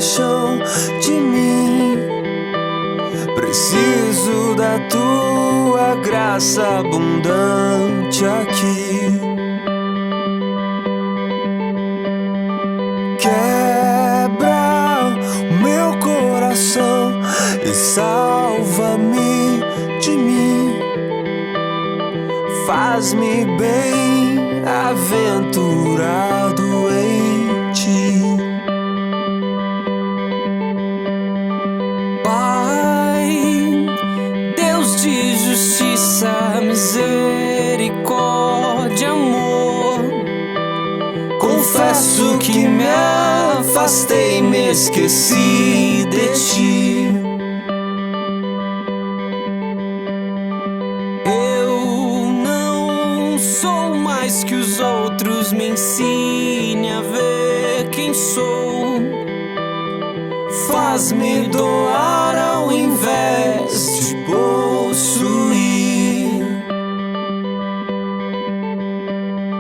compaixão de mim. Preciso da tua graça abundante aqui. Quebra o meu coração e salva-me de mim. Faz-me bem aventurado em ti. Pai, Deus de justiça, misericórdia, amor, confesso que me afastei, me esqueci de ti. Eu não sou mais que os outros, me ensine a ver quem sou. Faz-me doar ao invés de possuir.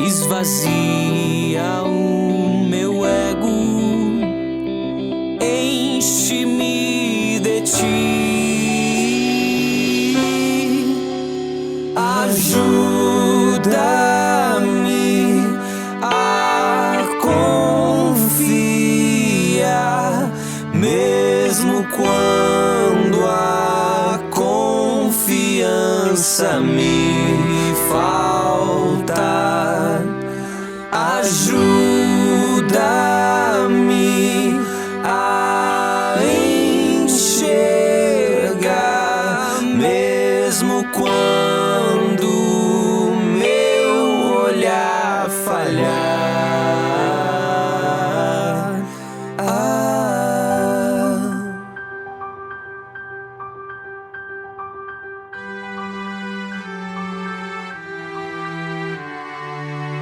Esvazia o meu ego, enche-me de ti. Ajuda-me a confiar, mesmo quando a confiança me falta. Ajuda-me a enxergar, mesmo quando meu olhar falhar.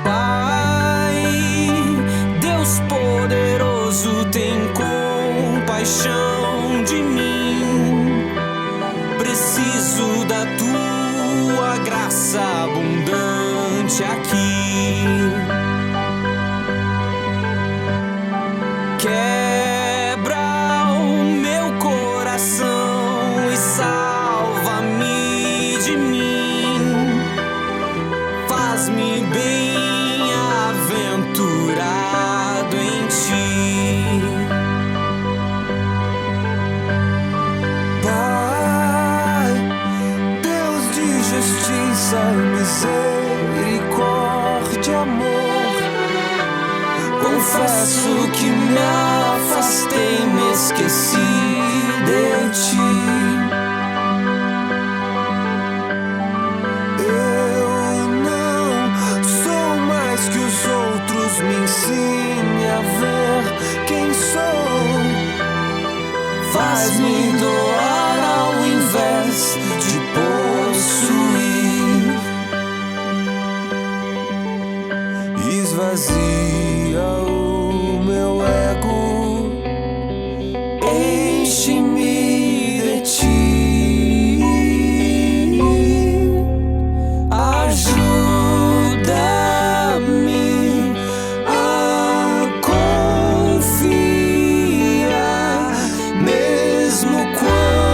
Pai, Deus poderoso, tem compaixão de mim. Preciso da tua graça abundante aqui. Quebra o meu coração e salva-me de mim. Faz-me bem aventurado em ti. Pai, Deus de justiça, misericórdia, amor, confesso que me afastei, me esqueci de ti. Me ensine a ver quem sou. Faz-me doar ao invés de possuir. Esvazia o meu ego, enche-me de ti. Quando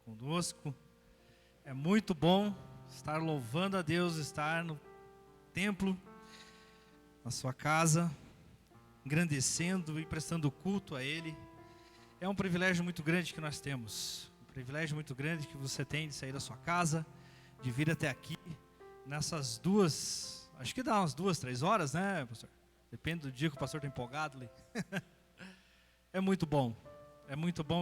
conosco. É muito bom estar louvando a Deus, estar no templo, na sua casa, engrandecendo e prestando culto a Ele. É um privilégio muito grande que nós temos. Um privilégio muito grande que você tem de sair da sua casa, de vir até aqui, nessas duas, acho que dá umas 2, 3 horas, né, pastor? Depende do dia que o pastor está empolgado ali. É muito bom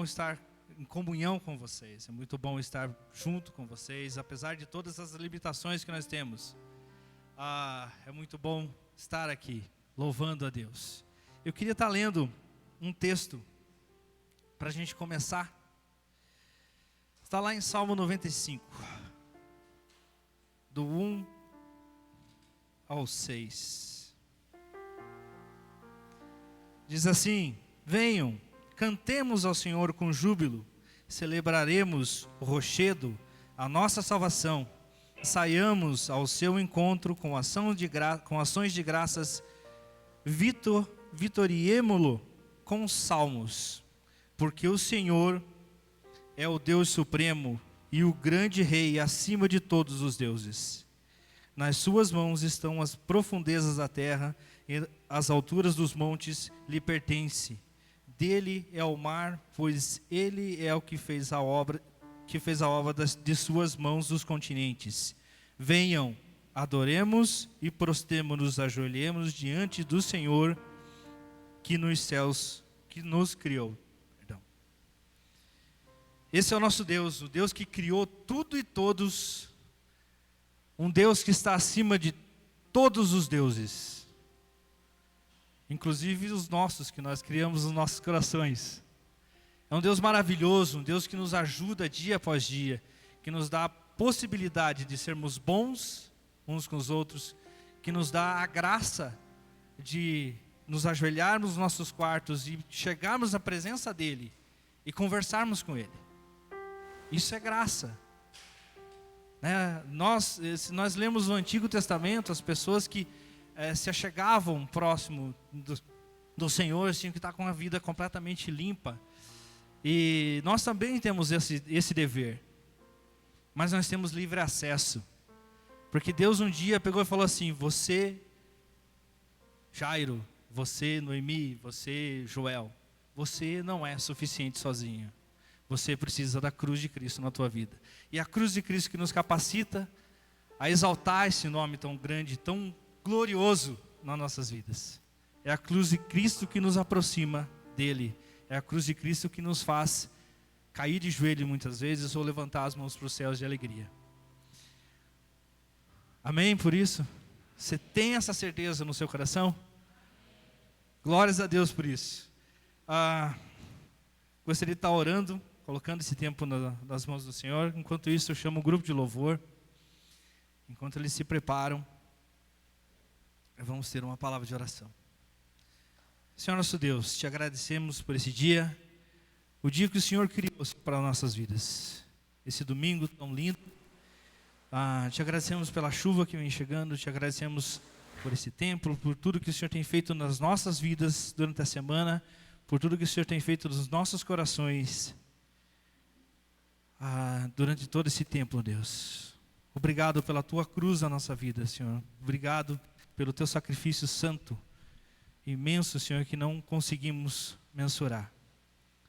estar em comunhão com vocês, é muito bom estar junto com vocês, apesar de todas as limitações que nós temos. É muito bom estar aqui, louvando a Deus. Eu queria estar lendo um texto para a gente começar. Está lá em Salmo 95, do 1 ao 6. Diz assim: venham, cantemos ao Senhor com júbilo, celebraremos o rochedo, a nossa salvação. Saiamos ao seu encontro com ações de graças, vitoriemo-lo com salmos, porque o Senhor é o Deus supremo e o grande Rei acima de todos os deuses. Nas suas mãos estão as profundezas da terra, e as alturas dos montes lhe pertencem. Dele é o mar, pois ele é o que fez a obra de suas mãos dos continentes. Venham, adoremos e prostremo-nos, ajoelhemos diante do Senhor que nos céus, que nos criou. Esse é o nosso Deus, o Deus que criou tudo e todos, um Deus que está acima de todos os deuses, inclusive os nossos, que nós criamos nos nossos corações. É um Deus maravilhoso, um Deus que nos ajuda dia após dia, que nos dá a possibilidade de sermos bons uns com os outros, que nos dá a graça de nos ajoelharmos nos nossos quartos e chegarmos à presença dEle e conversarmos com Ele. Isso é graça. Se nós lemos o Antigo Testamento, as pessoas que se achegavam próximo do Senhor tinham que estar com a vida completamente limpa. E nós também temos esse dever. Mas nós temos livre acesso. Porque Deus um dia pegou e falou assim: você, Jairo, você, Noemi, você, Joel, você não é suficiente sozinho. Você precisa da cruz de Cristo na tua vida. E a cruz de Cristo que nos capacita a exaltar esse nome tão grande, tão glorioso nas nossas vidas. É a cruz de Cristo que nos aproxima dele. É a cruz de Cristo que nos faz cair de joelho muitas vezes ou levantar as mãos para os céus de alegria. Amém por isso? Você tem essa certeza no seu coração? Glórias a Deus por isso. Gostaria de estar orando, colocando esse tempo nas mãos do Senhor. Enquanto isso, eu chamo o grupo de louvor. Enquanto eles se preparam, vamos ter uma palavra de oração. Senhor nosso Deus, te agradecemos por esse dia, o dia que o Senhor criou para nossas vidas. Esse domingo tão lindo. Te agradecemos pela chuva que vem chegando, te agradecemos por esse tempo, por tudo que o Senhor tem feito nas nossas vidas durante a semana, por tudo que o Senhor tem feito nos nossos corações durante todo esse tempo, Deus. Obrigado pela tua cruz na nossa vida, Senhor. Obrigado pelo teu sacrifício santo, imenso, Senhor, que não conseguimos mensurar.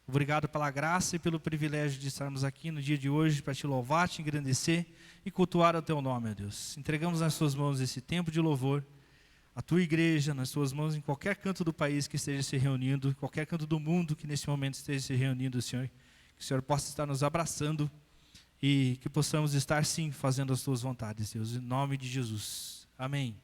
Obrigado pela graça e pelo privilégio de estarmos aqui no dia de hoje para te louvar, te engrandecer e cultuar o teu nome, ó Deus. Entregamos nas tuas mãos esse tempo de louvor, a tua igreja nas tuas mãos, em qualquer canto do país que esteja se reunindo, em qualquer canto do mundo que nesse momento esteja se reunindo, Senhor. Que o Senhor possa estar nos abraçando e que possamos estar sim fazendo as tuas vontades, Deus, em nome de Jesus. Amém.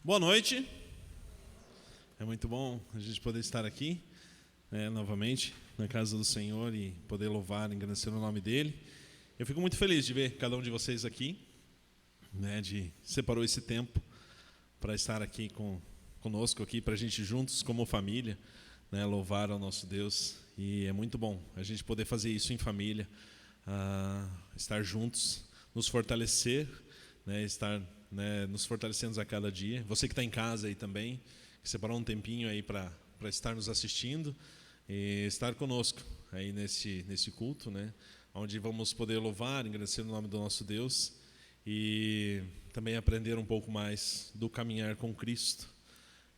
Boa noite. É muito bom a gente poder estar aqui novamente na casa do Senhor e poder louvar, engrandecer o nome dEle. Eu fico muito feliz de ver cada um de vocês aqui, de separou esse tempo para estar aqui conosco aqui, para a gente juntos como família, louvar ao nosso Deus. E é muito bom a gente poder fazer isso em família, estar juntos, nos fortalecer, né, estar, né, nos fortalecendo a cada dia. Você que está em casa aí também, que separou um tempinho aí para estar nos assistindo e estar conosco aí nesse culto, né, onde vamos poder louvar, engrandecer o nome do nosso Deus e também aprender um pouco mais do caminhar com Cristo,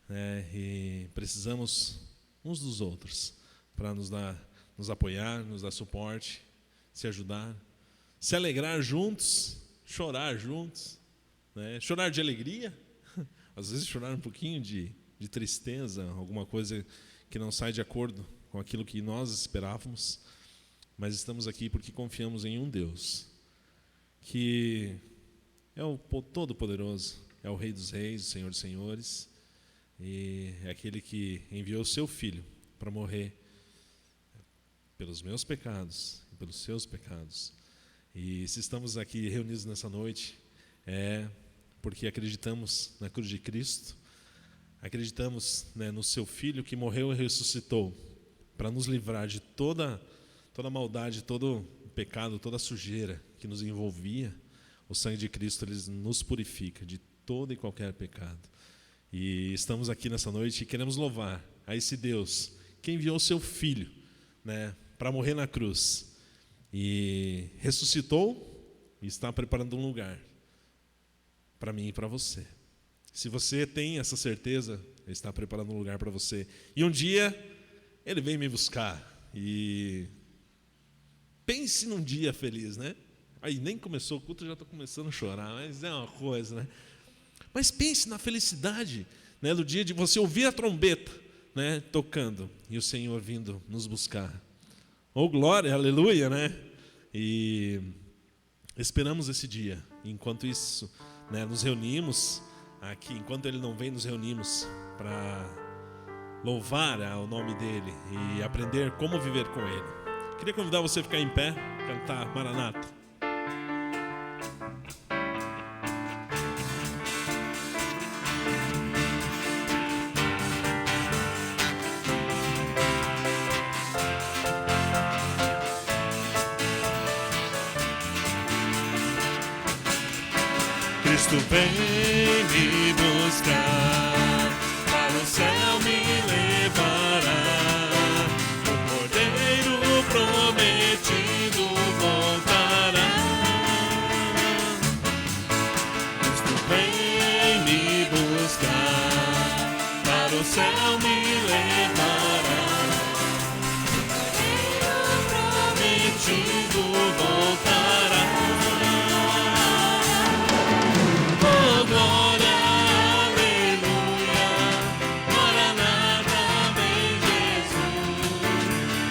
né, e precisamos uns dos outros para nos apoiar, nos dar suporte, se ajudar, se alegrar juntos, chorar juntos, né? Chorar de alegria, às vezes chorar um pouquinho de tristeza, alguma coisa que não sai de acordo com aquilo que nós esperávamos, mas estamos aqui porque confiamos em um Deus, que é o Todo-Poderoso, é o Rei dos Reis, o Senhor dos Senhores, e é aquele que enviou o seu Filho para morrer pelos meus pecados e pelos seus pecados. E se estamos aqui reunidos nessa noite, é porque acreditamos na cruz de Cristo, acreditamos, né, no seu Filho que morreu e ressuscitou para nos livrar de toda maldade, todo pecado, toda sujeira que nos envolvia. O sangue de Cristo, ele nos purifica de todo e qualquer pecado. E estamos aqui nessa noite e queremos louvar a esse Deus que enviou o seu Filho, né, para morrer na cruz e ressuscitou e está preparando um lugar para mim e para você. Se você tem essa certeza, ele está preparando um lugar para você. E um dia ele vem me buscar. E pense num dia feliz, né? Aí nem começou o culto, eu já estou começando a chorar, mas é uma coisa, né? Mas pense na felicidade, né, do dia de você ouvir a trombeta, né, tocando e o Senhor vindo nos buscar. Oh, glória, aleluia, né? E esperamos esse dia. Enquanto isso, né, nos reunimos aqui, enquanto Ele não vem, nos reunimos para louvar o nome dEle e aprender como viver com Ele. Queria convidar você a ficar em pé, cantar Maranata. Cristo vem me buscar, para o céu me levará. O Cordeiro prometido voltará. Cristo vem me buscar, para o céu me levará. O Cordeiro prometido voltará. Glória, aleluia, Maranata, vem Jesus,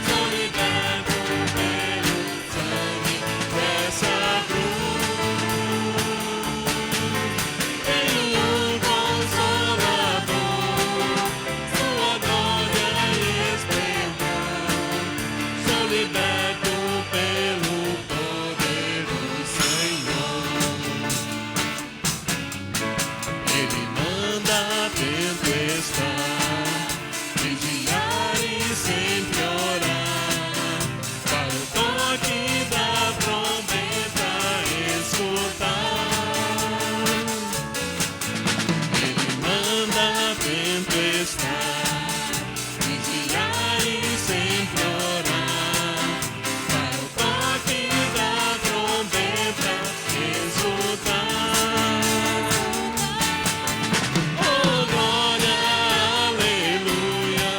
sou liberto pelo sangue dessa cruz. Tenho um Consolador, sua glória e esplendor, sou liberto pelo poder do Senhor. Ele manda tempestade, vigiar e sempre orar, para o toque da trombeta escutar. Ele manda tempestade, vigiar e sempre orar, para o toque da trombeta escutar. Oh, glória, aleluia,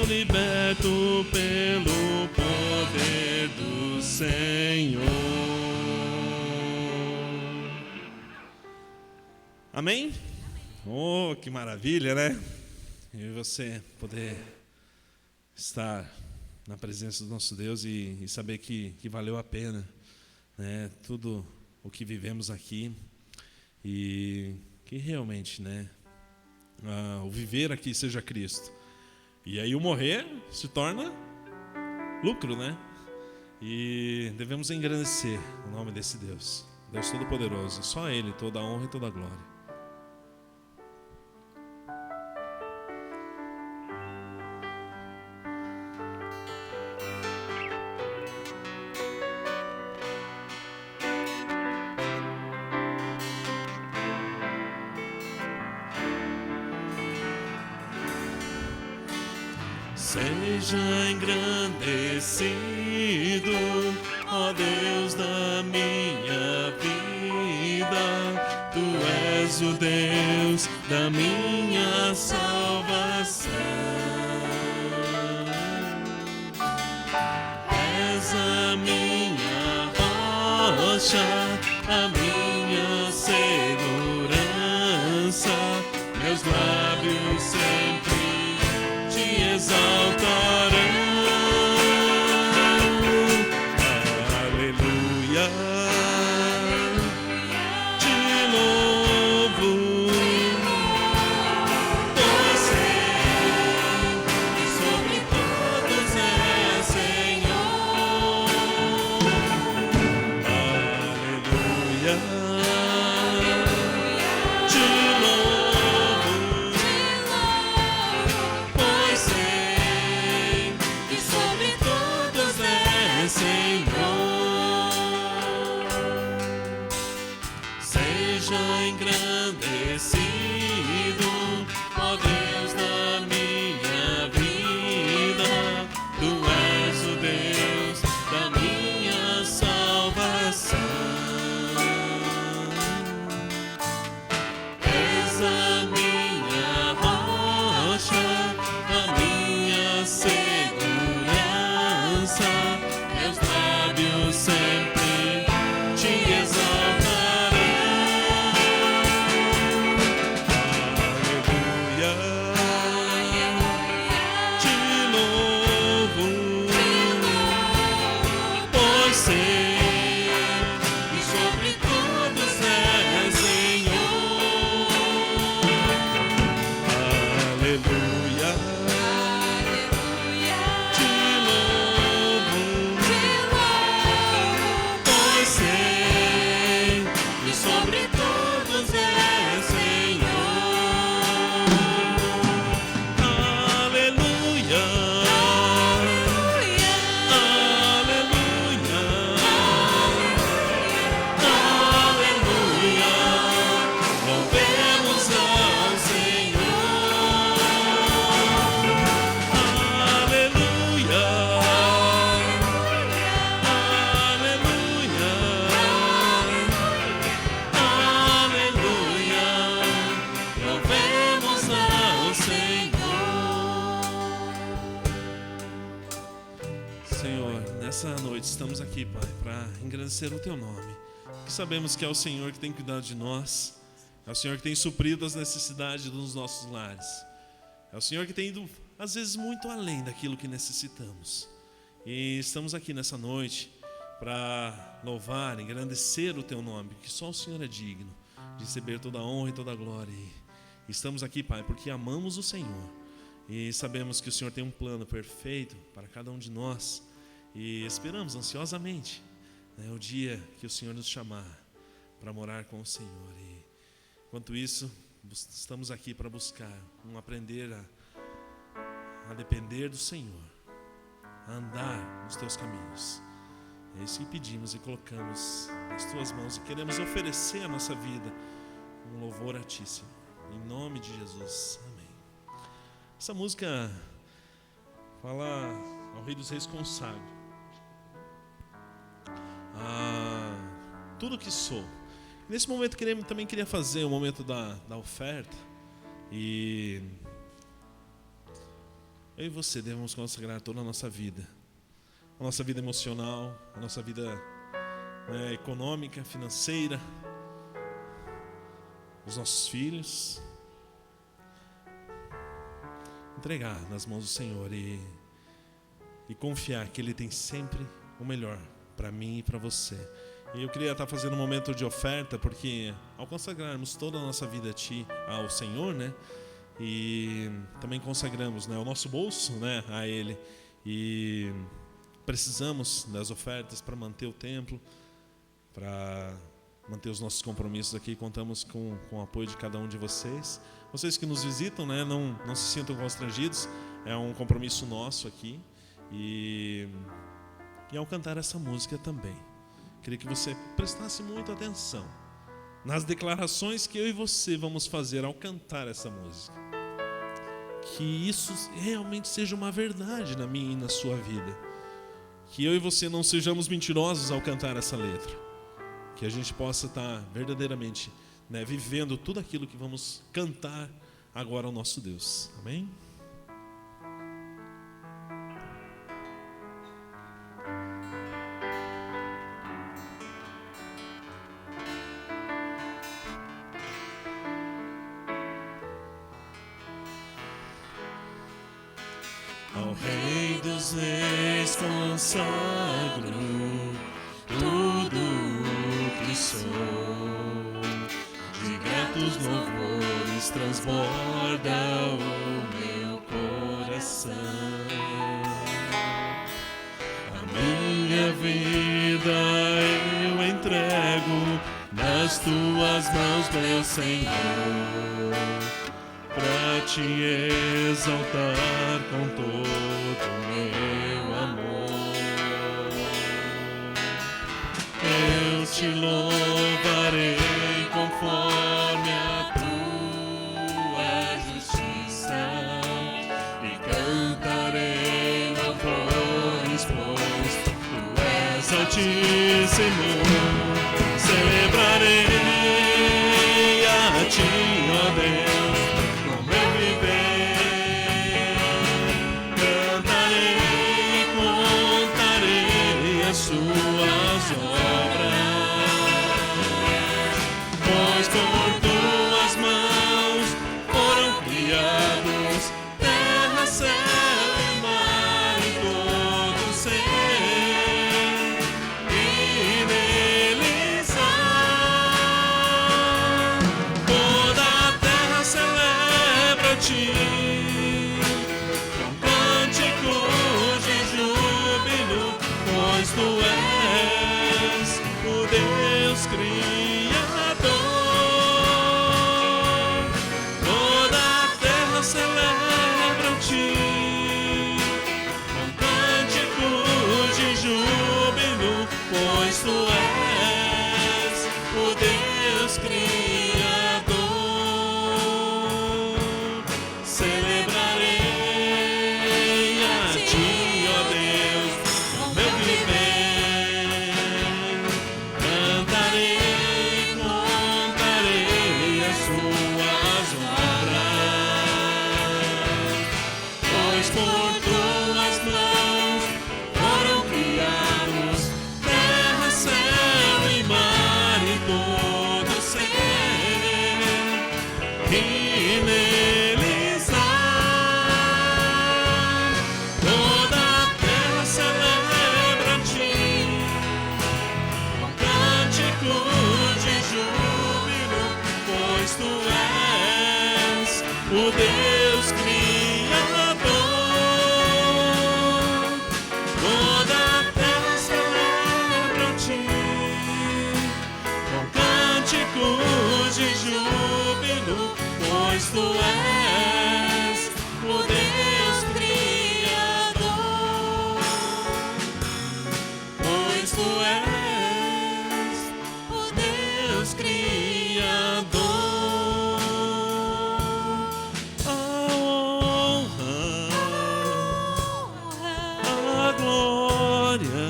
liberto pelo poder do Senhor. Amém? Oh, que maravilha, né? Eu e você poder estar na presença do nosso Deus e saber que valeu a pena, né? Tudo o que vivemos aqui e que realmente, né? O viver aqui seja Cristo. E aí o morrer se torna lucro, né? E devemos engrandecer o nome desse Deus, Deus Todo-Poderoso. Só a Ele toda a honra e toda a glória. Seja engrandecido, ó Deus da minha vida. Tu és o Deus da minha salvação. És a minha rocha, a minha segurança. Meus lábios sempre te exaltarão. Aleluia, te louvo, pois sei que sobre todos é Senhor. Aleluia, te louvo, pois sei que sobre todos é Senhor. Seja engrandecido, ó Deus da minha vida. Tu és o Deus da minha salvação. És a minha rocha, a minha segurança. Meus lábios sempre te exaltarão. Aleluia, te louvo, pois sei que sobre todos é Senhor. Aleluia, te louvo, pois sei que sobre todos é Senhor. Aleluia, aleluia, aleluia, louvemos ao Senhor. Aleluia, aleluia, aleluia, louvemos ao Senhor. Senhor, nessa noite estamos aqui, Pai, para engrandecer o Teu nome. Que sabemos que é o Senhor que tem cuidado de nós, é o Senhor que tem suprido as necessidades dos nossos lares, é o Senhor que tem ido, às vezes, muito além daquilo que necessitamos. E estamos aqui nessa noite para louvar, engrandecer o Teu nome, que só o Senhor é digno de receber toda a honra e toda a glória. E estamos aqui, Pai, porque amamos o Senhor e sabemos que o Senhor tem um plano perfeito para cada um de nós. E esperamos ansiosamente, né, o dia que o Senhor nos chamar para morar com o Senhor. E enquanto isso, estamos aqui para buscar aprender a depender do Senhor, a andar nos Teus caminhos. É isso que pedimos e colocamos nas Tuas mãos e queremos oferecer a nossa vida um louvor altíssimo. Em nome de Jesus. Amém. Essa música fala ao Rei dos Reis consagro tudo que sou. Nesse momento também queria fazer o momento da oferta. E eu e você devemos consagrar toda a nossa vida emocional, a nossa vida econômica, financeira, os nossos filhos, entregar nas mãos do Senhor e confiar que Ele tem sempre o melhor para mim e para você. E eu queria estar fazendo um momento de oferta, porque ao consagrarmos toda a nossa vida ao Senhor, né, e também consagramos, né, o nosso bolso, né, a Ele, e precisamos das ofertas para manter o templo, para manter os nossos compromissos aqui. Contamos com o apoio de cada um de vocês. Vocês que nos visitam, né, não se sintam constrangidos, é um compromisso nosso aqui. E ao cantar essa música também, queria que você prestasse muita atenção nas declarações que eu e você vamos fazer ao cantar essa música. Que isso realmente seja uma verdade na minha e na sua vida. Que eu e você não sejamos mentirosos ao cantar essa letra. Que a gente possa estar verdadeiramente, né, vivendo tudo aquilo que vamos cantar agora ao nosso Deus. Amém? Ao Rei dos Reis consagro tudo o que sou, de gratos louvores transborda o meu coração. A minha vida eu entrego nas tuas mãos, meu Senhor, pra te exaltar com todo o meu amor. Eu te louvarei conforme a tua justiça e cantarei louvores, pois tu és altíssimo. Celebrarei a ti, ó Deus, com meu viver. Cantarei e contarei as suas obras, pois por tuas mãos foram criados terra, céu e mar e todo ser, e neles há. Toda a terra celebra a ti, com cânticos de júbilo, pois tu és o Deus Criador. Toda a terra celebra a ti, com cânticos de júbilo, pois tu és o Deus Criador. Celebrarei a ti, ó Deus, no meu viver. Cantarei, contarei as suas obras, pois por tuas mãos foram criados terra, céu e mar e todo ser, e neles há. Toda a terra celebra a ti, com cânticos de júbilo, pois tu és o Deus Criador. Toda a terra celebra a ti, com cânticos de júbilo, pois tu és o Deus Criador. Pois tu és o Deus Criador. A honra, a glória,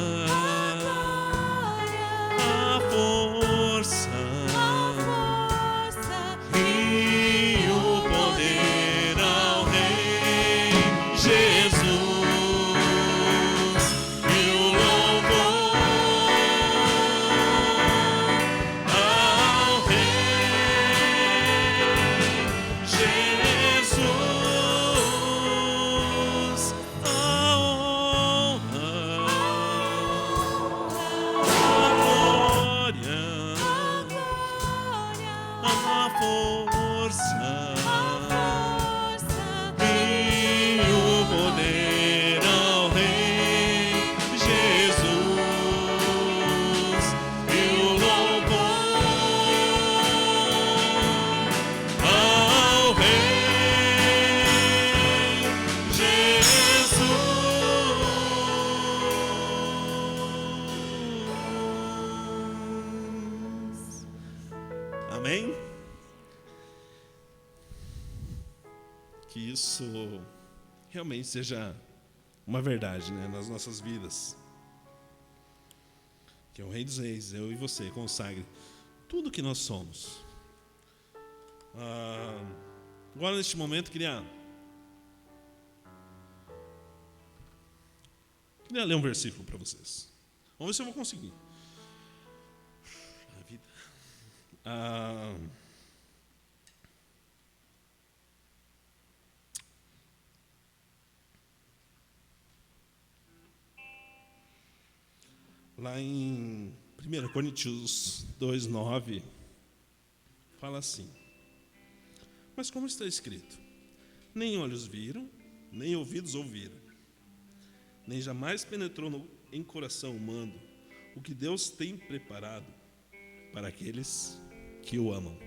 a força e o poder ao Rei Jesus. isso realmente seja uma verdade, né, nas nossas vidas. Que o Rei dos Reis, eu e você, consagre tudo que nós somos. Agora, neste momento, queria ler um versículo para vocês. Vamos ver se eu vou conseguir. A vida. Lá em 1 Coríntios 2:9, fala assim: mas como está escrito, nem olhos viram, nem ouvidos ouviram, nem jamais penetrou em coração humano o que Deus tem preparado para aqueles que o amam.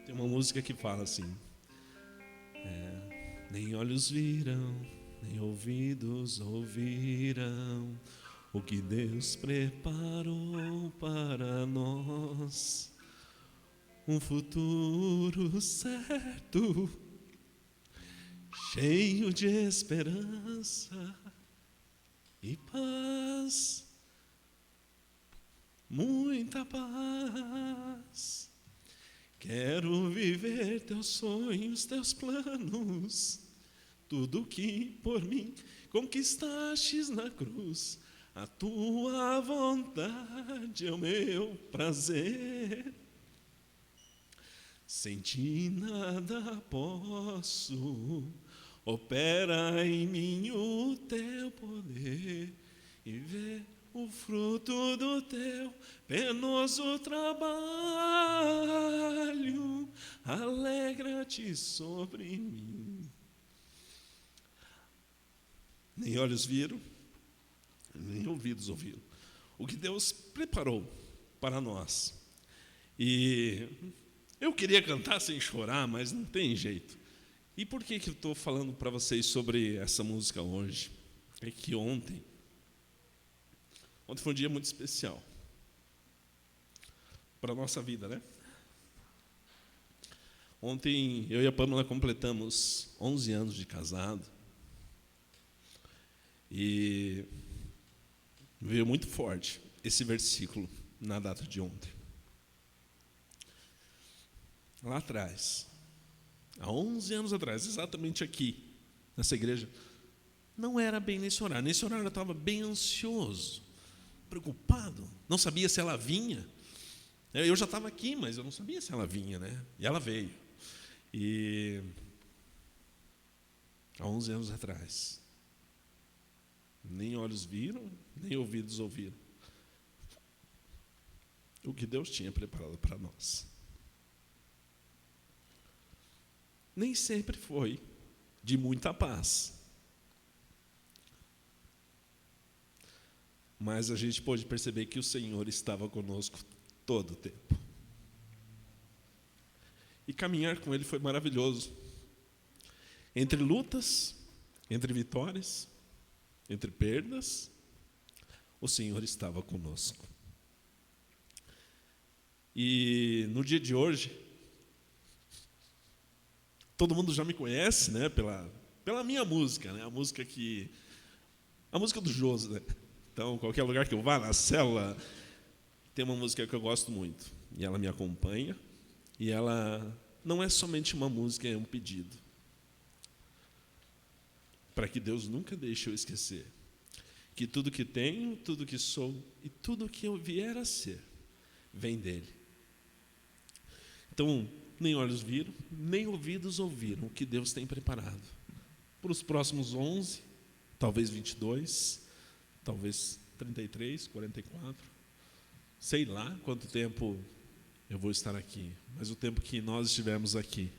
Tem uma música que fala assim: nem olhos viram, nem ouvidos ouviram o que Deus preparou para nós. Um futuro certo, cheio de esperança e paz, muita paz. Quero viver teus sonhos, teus planos, tudo que por mim conquistastes na cruz. A tua vontade é o meu prazer. Sem ti nada posso, opera em mim o teu poder e vê o fruto do teu penoso trabalho, alegra-te sobre mim. Nem olhos viram, nem ouvidos ouviram o que Deus preparou para nós. E eu queria cantar sem chorar, mas não tem jeito. E por que eu estou falando para vocês sobre essa música hoje? É que ontem foi um dia muito especial para a nossa vida, né? Ontem eu e a Pâmela completamos 11 anos de casado. E veio muito forte esse versículo na data de ontem. Lá atrás, há 11 anos atrás, exatamente aqui, nessa igreja, não era bem nesse horário. Nesse horário eu estava bem ansioso, preocupado, não sabia se ela vinha. Eu já estava aqui, mas eu não sabia se ela vinha, né? E ela veio. E há 11 anos atrás, nem olhos viram, nem ouvidos ouviram o que Deus tinha preparado para nós. Nem sempre foi de muita paz, mas a gente pôde perceber que o Senhor estava conosco todo o tempo. E caminhar com Ele foi maravilhoso. Entre lutas, entre vitórias, entre perdas, o Senhor estava conosco. E no dia de hoje, todo mundo já me conhece, né, pela minha música, né, a música do Josi, né? Então, qualquer lugar que eu vá, na célula, tem uma música que eu gosto muito. E ela me acompanha. E ela não é somente uma música, é um pedido. Para que Deus nunca deixe eu esquecer que tudo que tenho, tudo que sou e tudo que eu vier a ser, vem dele. Então, nem olhos viram, nem ouvidos ouviram o que Deus tem preparado para os próximos 11, talvez 22, talvez 33, 44, sei lá quanto tempo eu vou estar aqui, mas o tempo que nós estivermos aqui,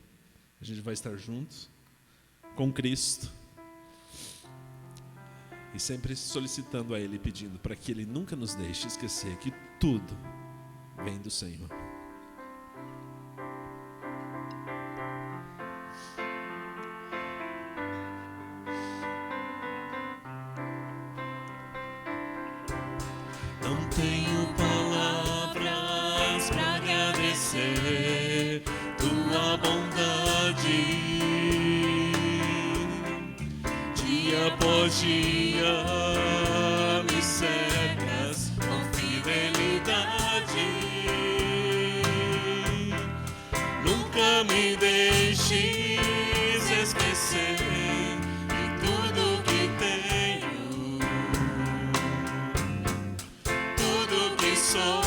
a gente vai estar juntos com Cristo e sempre solicitando a Ele, pedindo para que Ele nunca nos deixe esquecer que tudo vem do Senhor. Não tenho palavras para agradecer dia me cercas com fidelidade. Nunca me deixes esquecer de tudo que tenho, tudo que sou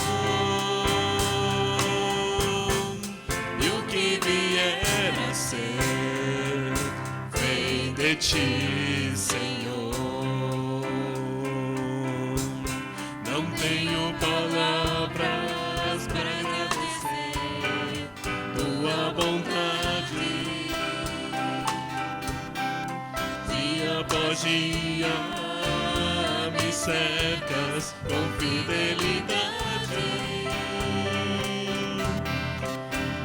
e o que vier a ser, vem de ti, Senhor. Não tenho palavras para agradecer tua bondade. Dia após dia me cercas com fidelidade.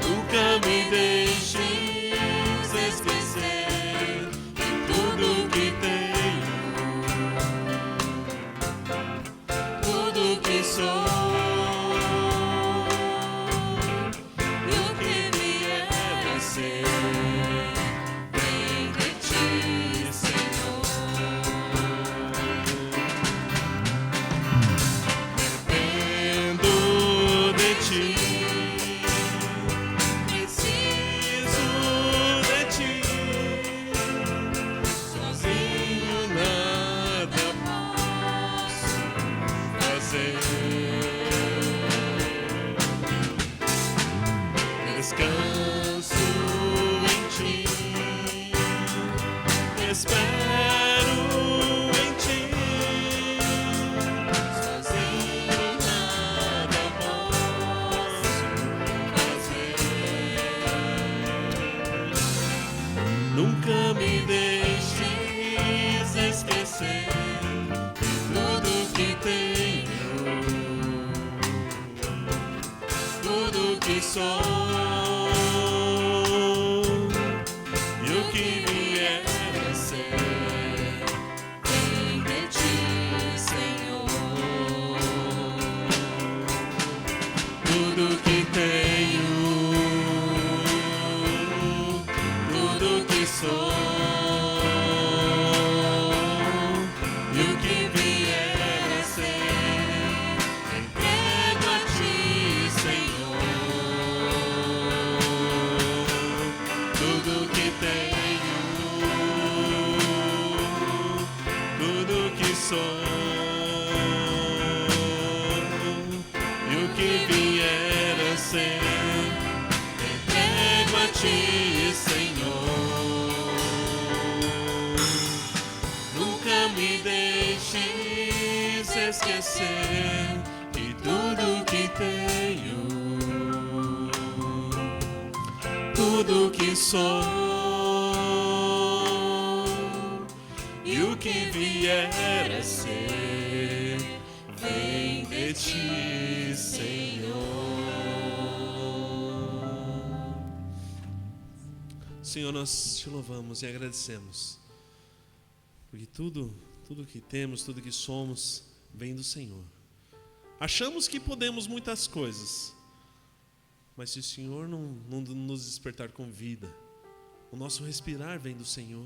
Nunca me deixes esquecer de tudo que tenho, tudo que sou e o que vier a ser, vem de ti, Senhor. Dependo de ti, preciso de ti, sozinho nada posso fazer. Descanso em ti, espero em ti, sozinho nada posso fazer. Nunca me deixes esquecer de tudo que tenho, tudo que sou e o que vier a ser, vem de ti, Senhor. Tudo que tenho, tudo que sou e o que vier a ser, entrego a ti, Senhor. Tudo que tenho, tudo que sou e o que vier a ser, entrego a ti, Senhor. Nunca me deixes esquecer de tudo que tenho, tudo que sou e o que vier a ser, vem de ti, Senhor. Senhor, nós te louvamos e agradecemos, porque tudo que temos, tudo que somos, vem do Senhor. Achamos que podemos muitas coisas, mas se o Senhor não nos despertar com vida, o nosso respirar vem do Senhor.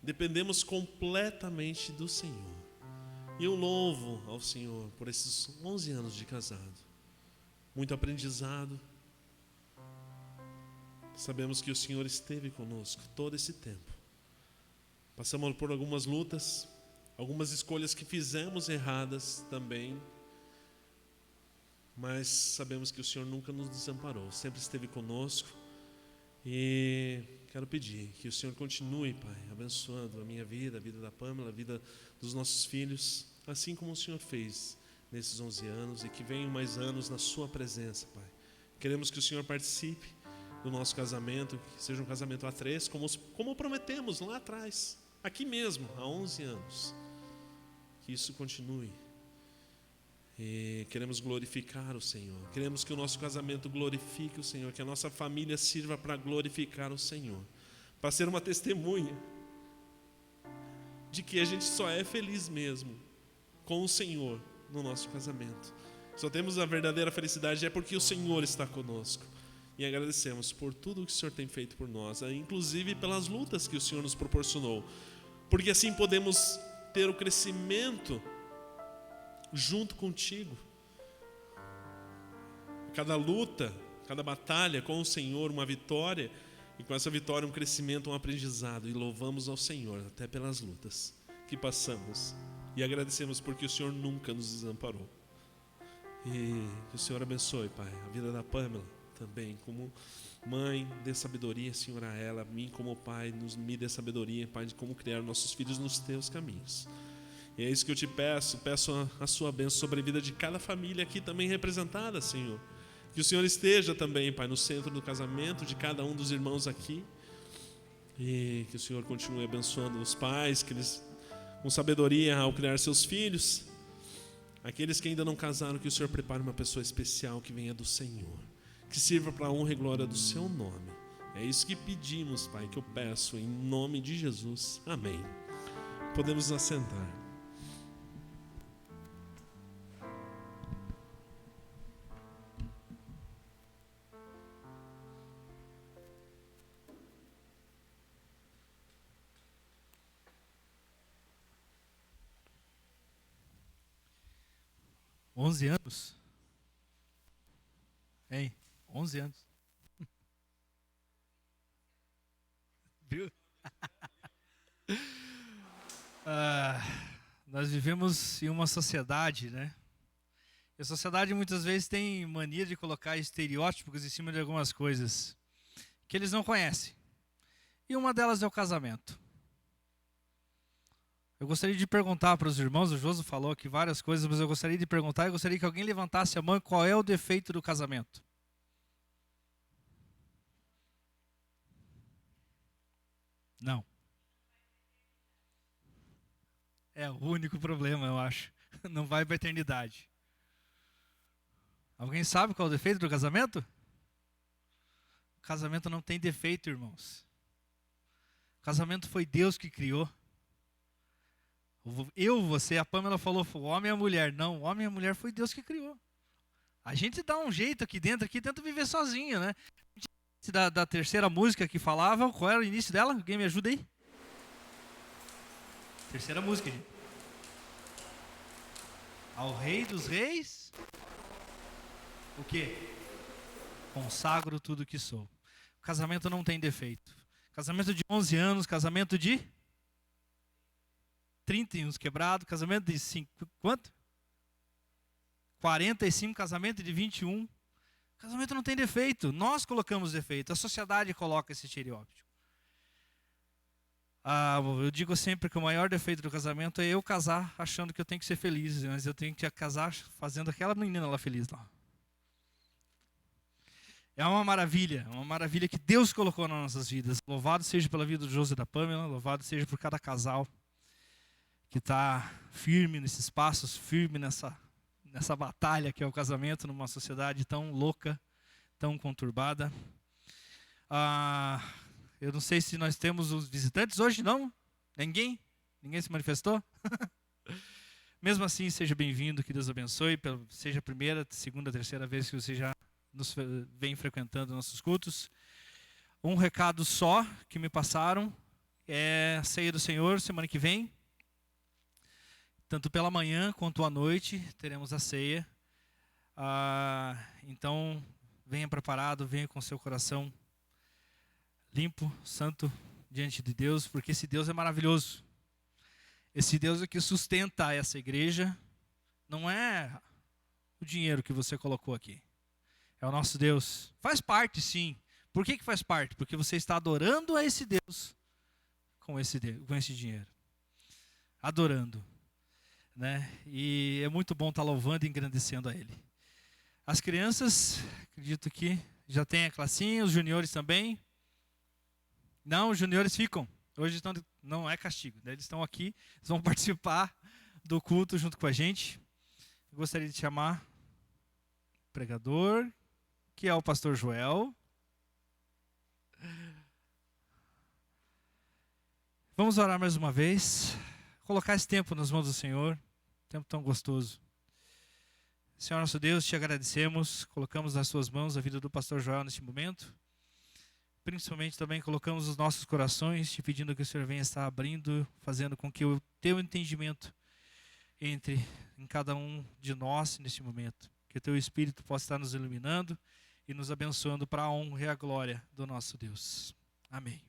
Dependemos completamente do Senhor. E eu louvo ao Senhor por esses 11 anos de casado. Muito aprendizado. Sabemos que o Senhor esteve conosco todo esse tempo. Passamos por algumas lutas, algumas escolhas que fizemos erradas também. Mas sabemos que o Senhor nunca nos desamparou, sempre esteve conosco. E quero pedir que o Senhor continue, Pai, abençoando a minha vida, a vida da Pâmela, a vida dos nossos filhos, assim como o Senhor fez nesses 11 anos, e que venham mais anos na sua presença, Pai. Queremos que o Senhor participe do nosso casamento, que seja um casamento a 3, como prometemos lá atrás, aqui mesmo, há 11 anos. Que isso continue. E queremos glorificar o Senhor. Queremos que o nosso casamento glorifique o Senhor, que a nossa família sirva para glorificar o Senhor, para ser uma testemunha de que a gente só é feliz mesmo com o Senhor no nosso casamento. Só temos a verdadeira felicidade é porque o Senhor está conosco. E agradecemos por tudo que o Senhor tem feito por nós, inclusive pelas lutas que o Senhor nos proporcionou. porque assim podemos ter o crescimento junto contigo. Cada luta, cada batalha com o Senhor, uma vitória, e com essa vitória um crescimento, um aprendizado, e louvamos ao Senhor até pelas lutas que passamos, e agradecemos porque o Senhor nunca nos desamparou. E que o Senhor abençoe, Pai, a vida da Pamela também, como mãe, dê sabedoria, Senhor, a ela, a mim como pai, me dê sabedoria, Pai, de como criar nossos filhos nos teus caminhos. E é isso que eu te peço a sua bênção sobre a vida de cada família aqui também representada, Senhor. Que o Senhor esteja também, Pai, no centro do casamento de cada um dos irmãos aqui. E que o Senhor continue abençoando os pais, que eles, com sabedoria ao criar seus filhos. Aqueles que ainda não casaram, que o Senhor prepare uma pessoa especial que venha do Senhor, que sirva para a honra e glória do seu nome. É isso que pedimos, Pai, que eu peço em nome de Jesus. Amém. Podemos nos assentar. Onze anos? Hein? 11 anos. Viu? Nós vivemos em uma sociedade, né? E a sociedade muitas vezes tem mania de colocar estereótipos em cima de algumas coisas que eles não conhecem. E uma delas é o casamento. Eu gostaria de perguntar para os irmãos, o Joso falou aqui várias coisas, mas eu gostaria de perguntar, eu gostaria que alguém levantasse a mão, qual é o defeito do casamento? Não. É o único problema, eu acho. Não vai para a eternidade. Alguém sabe qual é o defeito do casamento? O casamento não tem defeito, irmãos. O casamento foi Deus que criou. Eu, você, a Pamela falou, o homem e a mulher. Não, o homem e a mulher foi Deus que criou. A gente dá um jeito aqui dentro tenta viver sozinho, né? Da terceira música que falava, qual era o início dela? Alguém me ajuda aí? Terceira música, gente. Ao Rei dos Reis, o quê? Consagro tudo que sou. O casamento não tem defeito. Casamento de 11 anos, casamento de 30 e uns quebrados, casamento de 5, quanto? 45, casamento de 21. Casamento não tem defeito, nós colocamos defeito, a sociedade coloca esse estereótipo. Eu digo sempre que o maior defeito do casamento é eu casar achando que eu tenho que ser feliz, mas eu tenho que casar fazendo aquela menina lá feliz lá. É uma maravilha que Deus colocou nas nossas vidas. Louvado seja pela vida do José e da Pamela, louvado seja por cada casal que está firme nesses passos, firme nessa batalha que é o casamento numa sociedade tão louca, tão conturbada. Eu não sei se nós temos os visitantes hoje, não? Ninguém? Ninguém se manifestou? Mesmo assim, seja bem-vindo, que Deus abençoe, seja a primeira, segunda, terceira vez que você já nos vem frequentando nossos cultos. Um recado só que me passaram é a ceia do Senhor, semana que vem. Tanto pela manhã quanto à noite teremos a ceia. Então, venha preparado, venha com seu coração limpo, santo, diante de Deus, porque esse Deus é maravilhoso. Esse Deus é que sustenta essa igreja. Não é o dinheiro que você colocou aqui. É o nosso Deus. Faz parte, sim. Por que faz parte? Porque você está adorando a esse Deus com esse dinheiro. Adorando. Né? E é muito bom estar louvando e engrandecendo a Ele. As crianças, acredito que já tem a classinha, os juniores também. Não, os juniores ficam. Hoje estão, não é castigo, né? Eles estão aqui, eles vão participar do culto junto com a gente. Eu gostaria de chamar o pregador, que é o pastor Joel. Vamos orar mais uma vez, colocar esse tempo nas mãos do Senhor. Tempo tão gostoso. Senhor nosso Deus, te agradecemos, colocamos nas suas mãos a vida do pastor Joel neste momento. principalmente também colocamos os nossos corações, te pedindo que o Senhor venha estar abrindo, fazendo com que o teu entendimento entre em cada um de nós neste momento. Que o teu Espírito possa estar nos iluminando e nos abençoando para a honra e a glória do nosso Deus. Amém.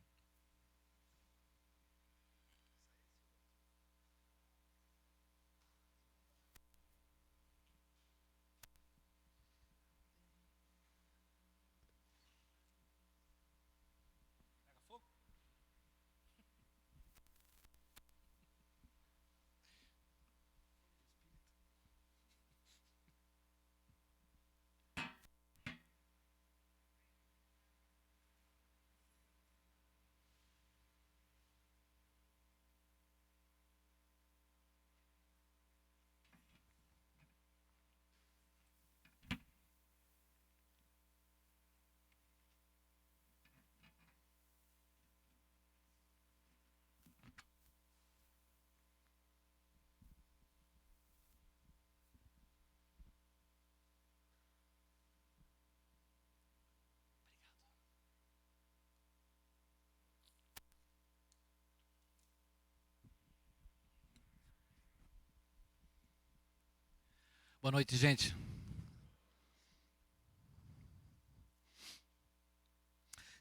Boa noite, gente.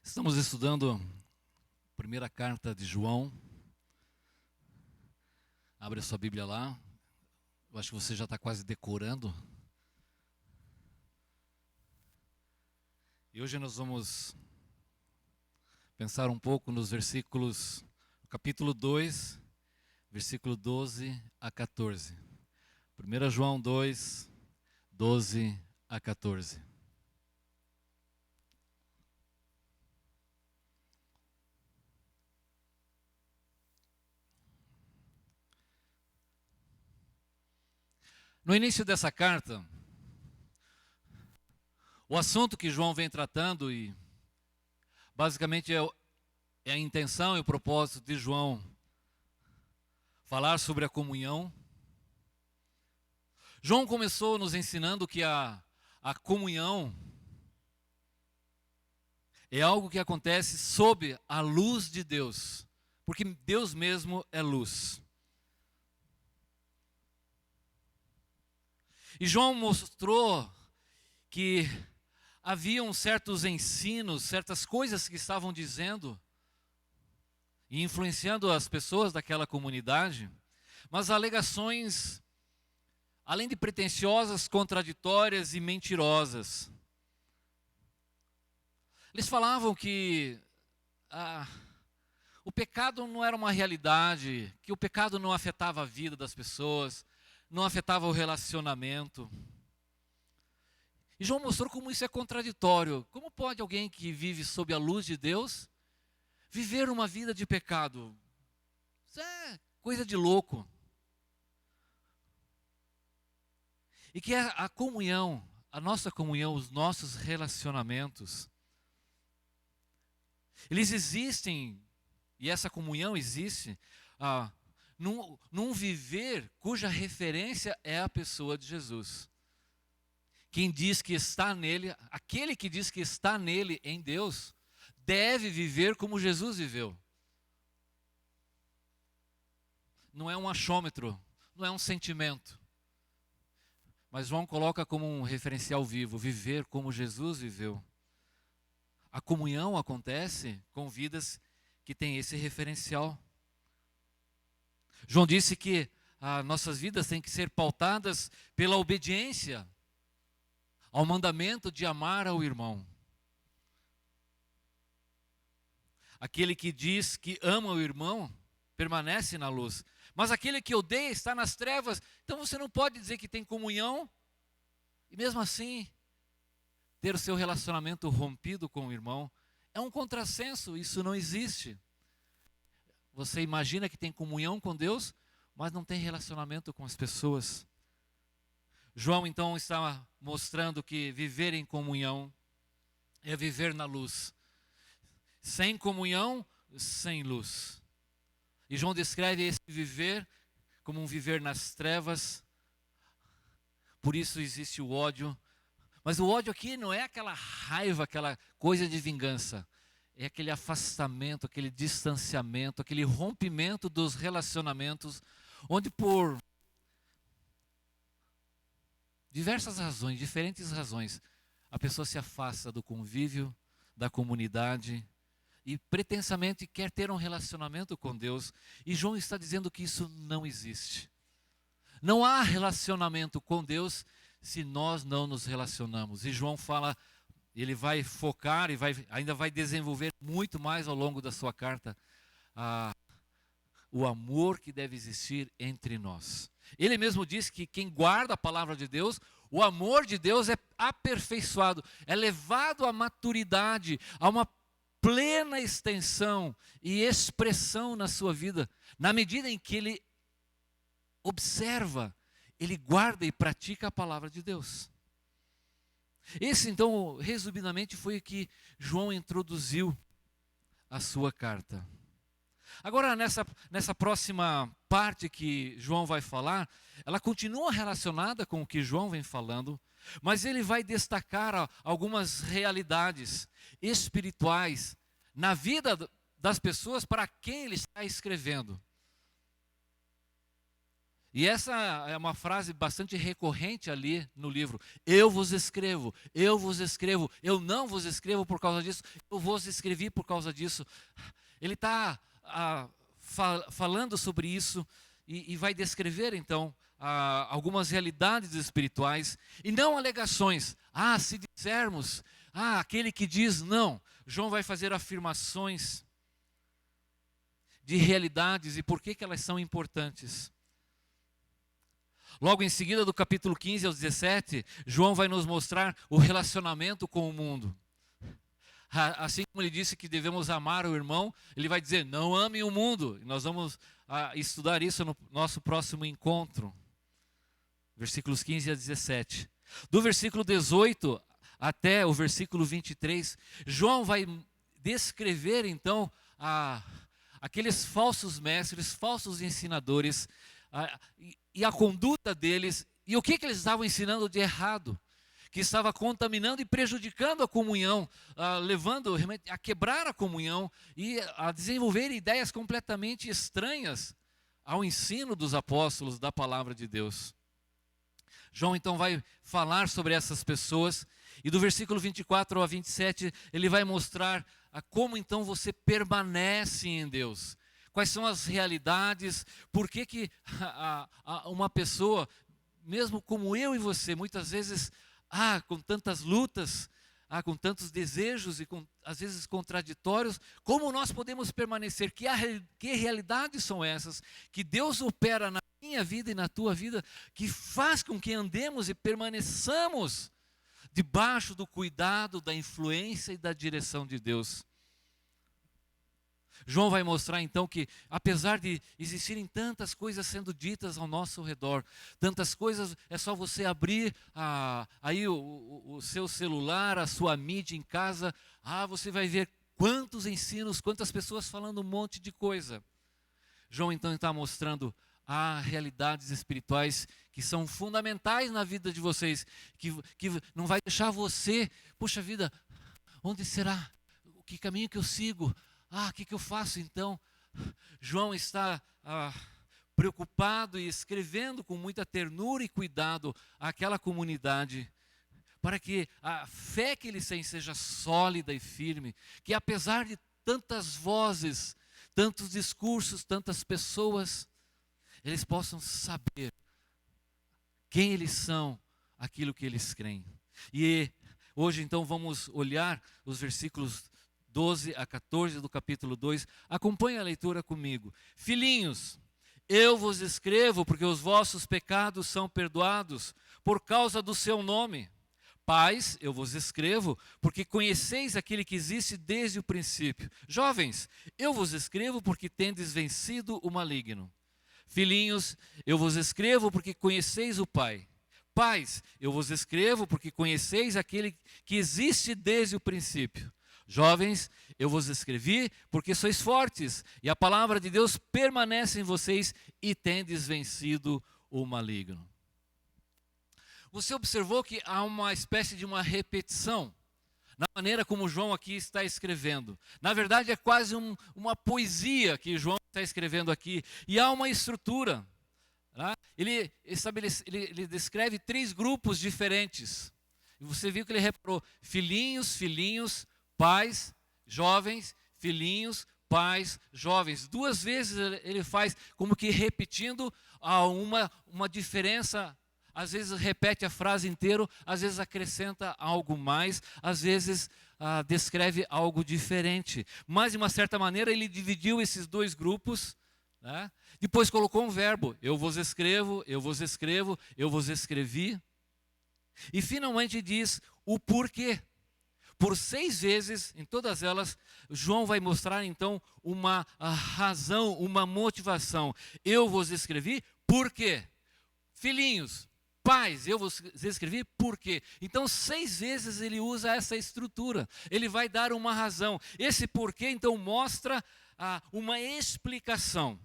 Estamos estudando a primeira carta de João. Abre a sua Bíblia lá. Eu acho que você já está quase decorando. E hoje nós vamos pensar um pouco nos versículos, no capítulo 2, versículo 12 a 14. 1 João 2, 12 a 14. No início dessa carta, o assunto que João vem tratando, e basicamente é a intenção e o propósito de João falar sobre a comunhão. João começou nos ensinando que a comunhão é algo que acontece sob a luz de Deus, porque Deus mesmo é luz. E João mostrou que haviam certos ensinos, certas coisas que estavam dizendo e influenciando as pessoas daquela comunidade, mas alegações, além de pretensiosas, contraditórias e mentirosas. Eles falavam que o pecado não era uma realidade, que o pecado não afetava a vida das pessoas, não afetava o relacionamento. E João mostrou como isso é contraditório. Como pode alguém que vive sob a luz de Deus viver uma vida de pecado? Isso é coisa de louco. E que a comunhão, a nossa comunhão, os nossos relacionamentos, eles existem, e essa comunhão existe, num viver cuja referência é a pessoa de Jesus. Quem diz que está nele, aquele que diz que está nele, em Deus, deve viver como Jesus viveu. Não é um achômetro, não é um sentimento. Mas João coloca como um referencial vivo, viver como Jesus viveu. A comunhão acontece com vidas que têm esse referencial. João disse que nossas vidas têm que ser pautadas pela obediência ao mandamento de amar ao irmão. Aquele que diz que ama o irmão permanece na luz, mas aquele que odeia está nas trevas. Então você não pode dizer que tem comunhão e mesmo assim ter o seu relacionamento rompido com o irmão. É um contrassenso, isso não existe. Você imagina que tem comunhão com Deus, mas não tem relacionamento com as pessoas. João então está mostrando que viver em comunhão é viver na luz. Sem comunhão, sem luz. E João descreve esse viver como um viver nas trevas. Por isso existe o ódio. Mas o ódio aqui não é aquela raiva, aquela coisa de vingança. é aquele afastamento, aquele distanciamento, aquele rompimento dos relacionamentos, onde por diversas razões, diferentes razões, a pessoa se afasta do convívio, da comunidade e pretensamente quer ter um relacionamento com Deus. E João está dizendo que isso não existe. Não há relacionamento com Deus se nós não nos relacionamos. E João fala, ele vai focar e ainda vai desenvolver muito mais ao longo da sua carta o amor que deve existir entre nós. Ele mesmo diz que quem guarda a palavra de Deus, o amor de Deus é aperfeiçoado, é levado à maturidade, a uma plena extensão e expressão na sua vida, na medida em que ele observa, ele guarda e pratica a palavra de Deus. Esse, então, resumidamente, foi o que João introduziu a sua carta. Agora, nessa próxima parte que João vai falar, ela continua relacionada com o que João vem falando, mas ele vai destacar algumas realidades espirituais na vida das pessoas para quem ele está escrevendo. E essa é uma frase bastante recorrente ali no livro. Eu vos escrevo, eu não vos escrevo por causa disso, eu vos escrevi por causa disso. Ele está falando sobre isso e vai descrever então algumas realidades espirituais e não alegações. Se dissermos, aquele que diz não. João vai fazer afirmações de realidades e por que elas são importantes. Logo em seguida, do capítulo 15 ao 17, João vai nos mostrar o relacionamento com o mundo. Assim como ele disse que devemos amar o irmão, ele vai dizer, não amem o mundo. E nós vamos estudar isso no nosso próximo encontro. Versículos 15 a 17. Do versículo 18 até o versículo 23, João vai descrever então aqueles falsos mestres, falsos ensinadores, e a conduta deles, e o que eles estavam ensinando de errado, que estava contaminando e prejudicando a comunhão, levando a quebrar a comunhão e a desenvolver ideias completamente estranhas ao ensino dos apóstolos da palavra de Deus. João então vai falar sobre essas pessoas, e do versículo 24 a 27, ele vai mostrar como então você permanece em Deus. Quais são as realidades, por que uma pessoa, mesmo como eu e você, muitas vezes, com tantas lutas, com tantos desejos e às vezes contraditórios, como nós podemos permanecer? Que realidades são essas que Deus opera na minha vida e na tua vida, que faz com que andemos e permaneçamos debaixo do cuidado, da influência e da direção de Deus. João vai mostrar então que, apesar de existirem tantas coisas sendo ditas ao nosso redor, tantas coisas, é só você abrir aí o seu celular, a sua mídia em casa, você vai ver quantos ensinos, quantas pessoas falando um monte de coisa. João então está mostrando realidades espirituais que são fundamentais na vida de vocês, que não vai deixar você, puxa vida, onde será? Que caminho que eu sigo? O que eu faço então? João está preocupado e escrevendo com muita ternura e cuidado àquela comunidade, para que a fé que eles têm seja sólida e firme, que apesar de tantas vozes, tantos discursos, tantas pessoas, eles possam saber quem eles são, aquilo que eles creem. E hoje então vamos olhar os versículos 12 a 14 do capítulo 2, acompanhe a leitura comigo. Filhinhos, eu vos escrevo porque os vossos pecados são perdoados por causa do seu nome. Pais, eu vos escrevo porque conheceis aquele que existe desde o princípio. Jovens, eu vos escrevo porque tendes vencido o maligno. Filhinhos, eu vos escrevo porque conheceis o Pai. Pais, eu vos escrevo porque conheceis aquele que existe desde o princípio. Jovens, eu vos escrevi porque sois fortes, e a palavra de Deus permanece em vocês, e tendes vencido o maligno. Você observou que há uma espécie de uma repetição na maneira como João aqui está escrevendo. Na verdade, é quase uma poesia que João está escrevendo aqui. E há uma estrutura. Tá? Ele descreve 3 grupos diferentes. E você viu que ele reparou: filhinhos, filhinhos, pais, jovens, filhinhos, pais, jovens. 2 vezes ele faz como que repetindo uma diferença. Às vezes repete a frase inteira, às vezes acrescenta algo mais, às vezes descreve algo diferente. Mas, de uma certa maneira, ele dividiu esses 2 grupos, né? Depois colocou um verbo: eu vos escrevo, eu vos escrevo, eu vos escrevi. E finalmente diz o porquê. Por 6 vezes, em todas elas, João vai mostrar então uma razão, uma motivação. Eu vos escrevi por quê? Filhinhos, pais, eu vos escrevi por quê? Então 6 vezes ele usa essa estrutura. Ele vai dar uma razão. Esse porquê então mostra uma explicação.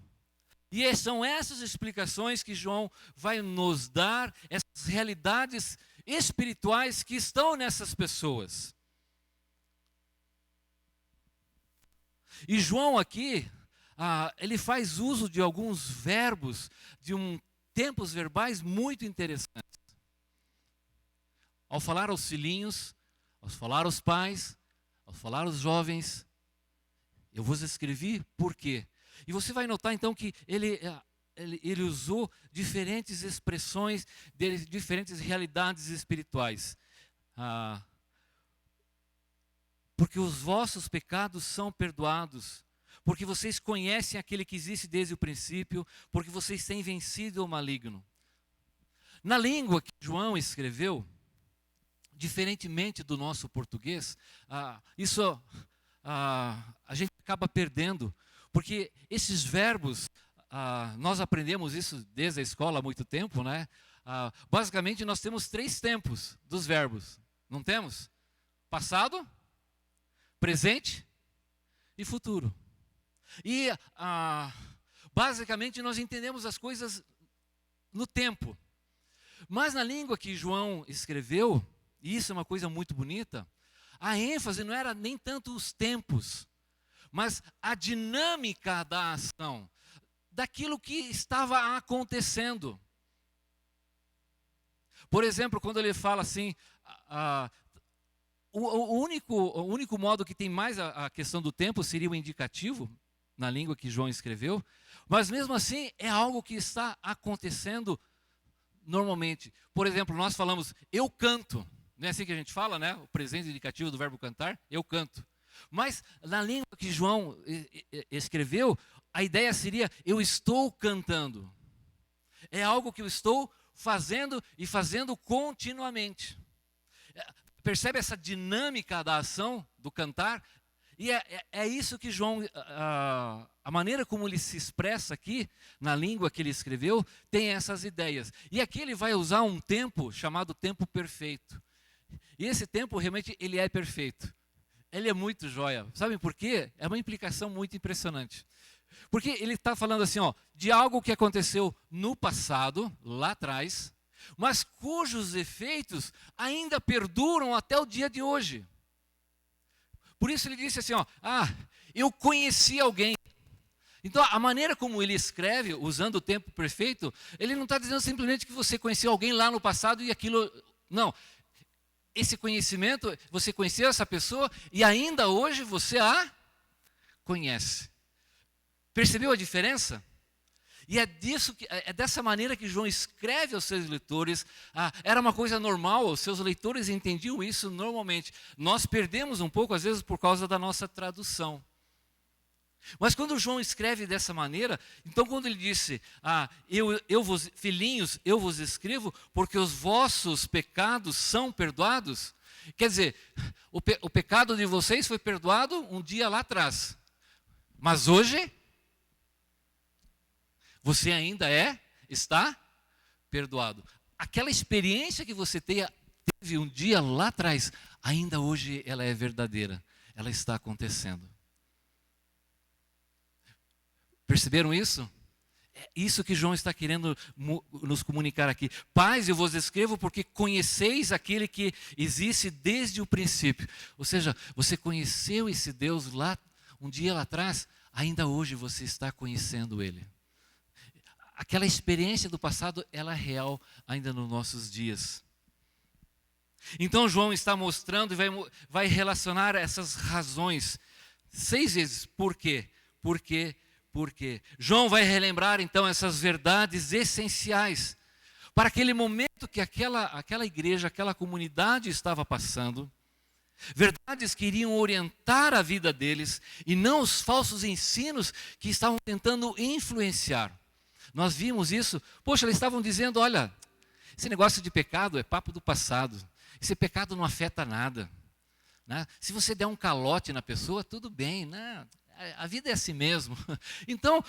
E são essas explicações que João vai nos dar, essas realidades espirituais que estão nessas pessoas. E João aqui, ele faz uso de alguns verbos, de tempos verbais muito interessantes. Ao falar aos filhinhos, ao falar aos pais, ao falar aos jovens, eu vos escrevi por quê? E você vai notar então que ele usou diferentes expressões, diferentes realidades espirituais. Porque os vossos pecados são perdoados, porque vocês conhecem aquele que existe desde o princípio, porque vocês têm vencido o maligno. Na língua que João escreveu, diferentemente do nosso português, isso a gente acaba perdendo, porque esses verbos, nós aprendemos isso desde a escola há muito tempo, né? Basicamente nós temos 3 tempos dos verbos, não temos? Passado, presente e futuro. E basicamente nós entendemos as coisas no tempo. Mas na língua que João escreveu, e isso é uma coisa muito bonita, a ênfase não era nem tanto os tempos, mas a dinâmica da ação, daquilo que estava acontecendo. Por exemplo, quando ele fala assim, o único modo que tem mais a questão do tempo seria o indicativo, na língua que João escreveu, mas mesmo assim é algo que está acontecendo normalmente. Por exemplo, nós falamos, eu canto, não é assim que a gente fala, né? O presente indicativo do verbo cantar, eu canto. Mas na língua que João escreveu, a ideia seria, eu estou cantando. É algo que eu estou fazendo e fazendo continuamente. Percebe essa dinâmica da ação, do cantar? E é isso que João, a maneira como ele se expressa aqui, na língua que ele escreveu, tem essas ideias. E aqui ele vai usar um tempo chamado tempo perfeito. E esse tempo realmente ele é perfeito. Ele é muito joia. Sabem por quê? É uma implicação muito impressionante. Porque ele está falando assim, de algo que aconteceu no passado, lá atrás, mas cujos efeitos ainda perduram até o dia de hoje. Por isso ele disse assim, eu conheci alguém. Então a maneira como ele escreve, usando o tempo perfeito, ele não está dizendo simplesmente que você conheceu alguém lá no passado e aquilo... Não. Esse conhecimento, você conheceu essa pessoa e ainda hoje você a conhece. Percebeu a diferença? E é dessa maneira que João escreve aos seus leitores. Era uma coisa normal, os seus leitores entendiam isso normalmente. Nós perdemos um pouco, às vezes, por causa da nossa tradução. Mas quando João escreve dessa maneira, então quando ele disse, filhinhos, eu vos escrevo porque os vossos pecados são perdoados, quer dizer, o pecado de vocês foi perdoado um dia lá atrás, mas hoje, você ainda está perdoado. Aquela experiência que você teve um dia lá atrás, ainda hoje ela é verdadeira, ela está acontecendo. Perceberam isso? É isso que João está querendo nos comunicar aqui. Pais, eu vos escrevo porque conheceis aquele que existe desde o princípio. Ou seja, você conheceu esse Deus lá, um dia lá atrás, ainda hoje você está conhecendo Ele. Aquela experiência do passado, ela é real ainda nos nossos dias. Então João está mostrando e vai relacionar essas razões 6 vezes. Por quê? Por quê? Porque João vai relembrar então essas verdades essenciais para aquele momento que aquela igreja, aquela comunidade estava passando, verdades que iriam orientar a vida deles e não os falsos ensinos que estavam tentando influenciar. Nós vimos isso, poxa, eles estavam dizendo, olha, esse negócio de pecado é papo do passado, esse pecado não afeta nada, né? Se você der um calote na pessoa, tudo bem, né? A vida é assim mesmo. Então,